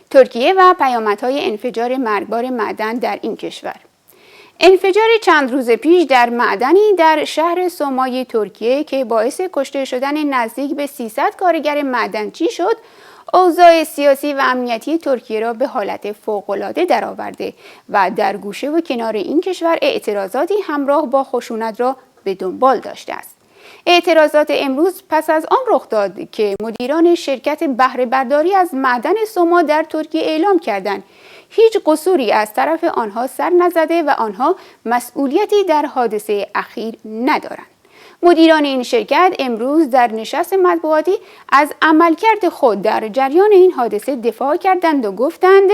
ترکیه و پیامدهای انفجار مرگبار معدن در این کشور. انفجار چند روز پیش در معدنی در شهر سومای ترکیه که باعث کشته شدن نزدیک به 300 کارگر معدنچی شد، اوضاع سیاسی و امنیتی ترکیه را به حالت فوق‌العاده درآورده و در گوشه و کنار این کشور اعتراضاتی همراه با خشونت را به دنبال داشته است. اعتراضات امروز پس از آن رخ داد که مدیران شرکت بهره برداری از معدن سوما در ترکیه اعلام کردند هیچ قصوری از طرف آنها سر نزده و آنها مسئولیتی در حادثه اخیر ندارند. مدیران این شرکت امروز در نشست مطبوعاتی از عملکرد خود در جریان این حادثه دفاع کردند و گفتند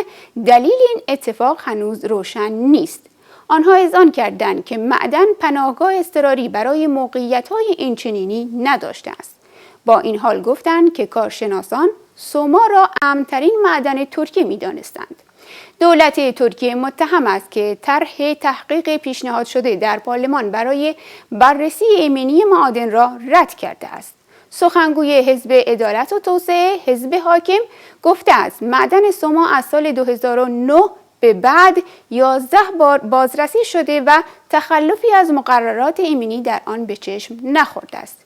دلیل این اتفاق هنوز روشن نیست. آنها اذعان کردند که معدن پناهگاه اضطراری برای موقعیت‌های اینچنینی نداشته است. با این حال گفتند که کارشناسان سوما را امن‌ترین معدن ترکیه می‌دانستند. دولت ترکیه متهم است که طرح تحقیق پیشنهاد شده در پارلمان برای بررسی ایمنی معادن را رد کرده است. سخنگوی حزب عدالت و توسعه حزب حاکم گفته است معدن سوما از سال 2009 به بعد 11 بار بازرسی شده و تخلفی از مقررات ایمنی در آن به چشم نخورده است.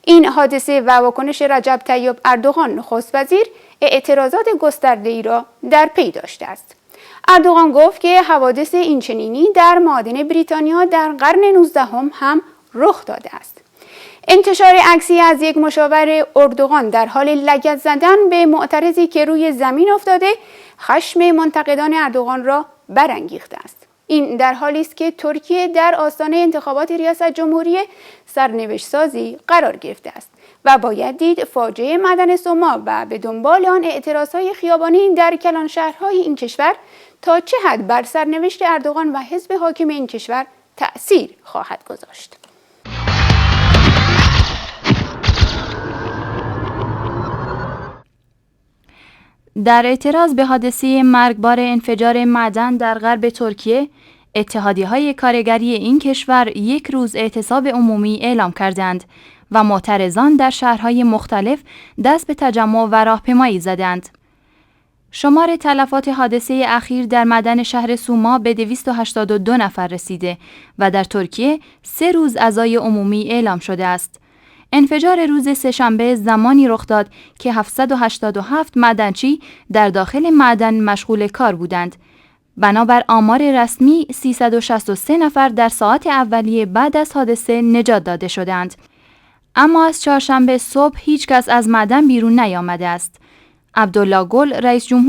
این حادثه و واکنش رجب طیب اردوغان نخست وزیر اعتراضات گسترده‌ای را در پی داشته است. اردوغان گفت که حوادث اینچنینی در معادن بریتانیا در قرن 19 هم رخ داده است. انتشار عکسی از یک مشاور اردوغان در حال لگد زدن به معترضی که روی زمین افتاده خشم منتقدان اردوغان را برانگیخته است. این در حالی است که ترکیه در آستانه انتخابات ریاست جمهوری سرنوشت سازی قرار گرفته است و باید دید فاجعه معدن سوما و به دنبال آن اعتراضهای خیابانی در کلان شهرهای این کشور تا چه حد بر سرنوشت اردوغان و حزب حاکم این کشور تأثیر خواهد گذاشت. در اعتراض به حادثه مرگبار انفجار معدن در غرب ترکیه، اتحادیه‌های کارگری این کشور یک روز اعتصاب عمومی اعلام کردند و معترضان در شهرهای مختلف دست به تجمع و راهپیمایی زدند. شمار تلفات حادثه اخیر در معدن شهر سوما به 282 نفر رسیده و در ترکیه 3 روز عزای عمومی اعلام شده است. انفجار روز سه‌شنبه زمانی رخ داد که 787 معدنچی در داخل معدن مشغول کار بودند. بنابر آمار رسمی 363 نفر در ساعات اولیه بعد از حادثه نجات داده شدند. اما از چهارشنبه صبح هیچ کس از معدن بیرون نیامده است. عبدالله گل رئیس جمهور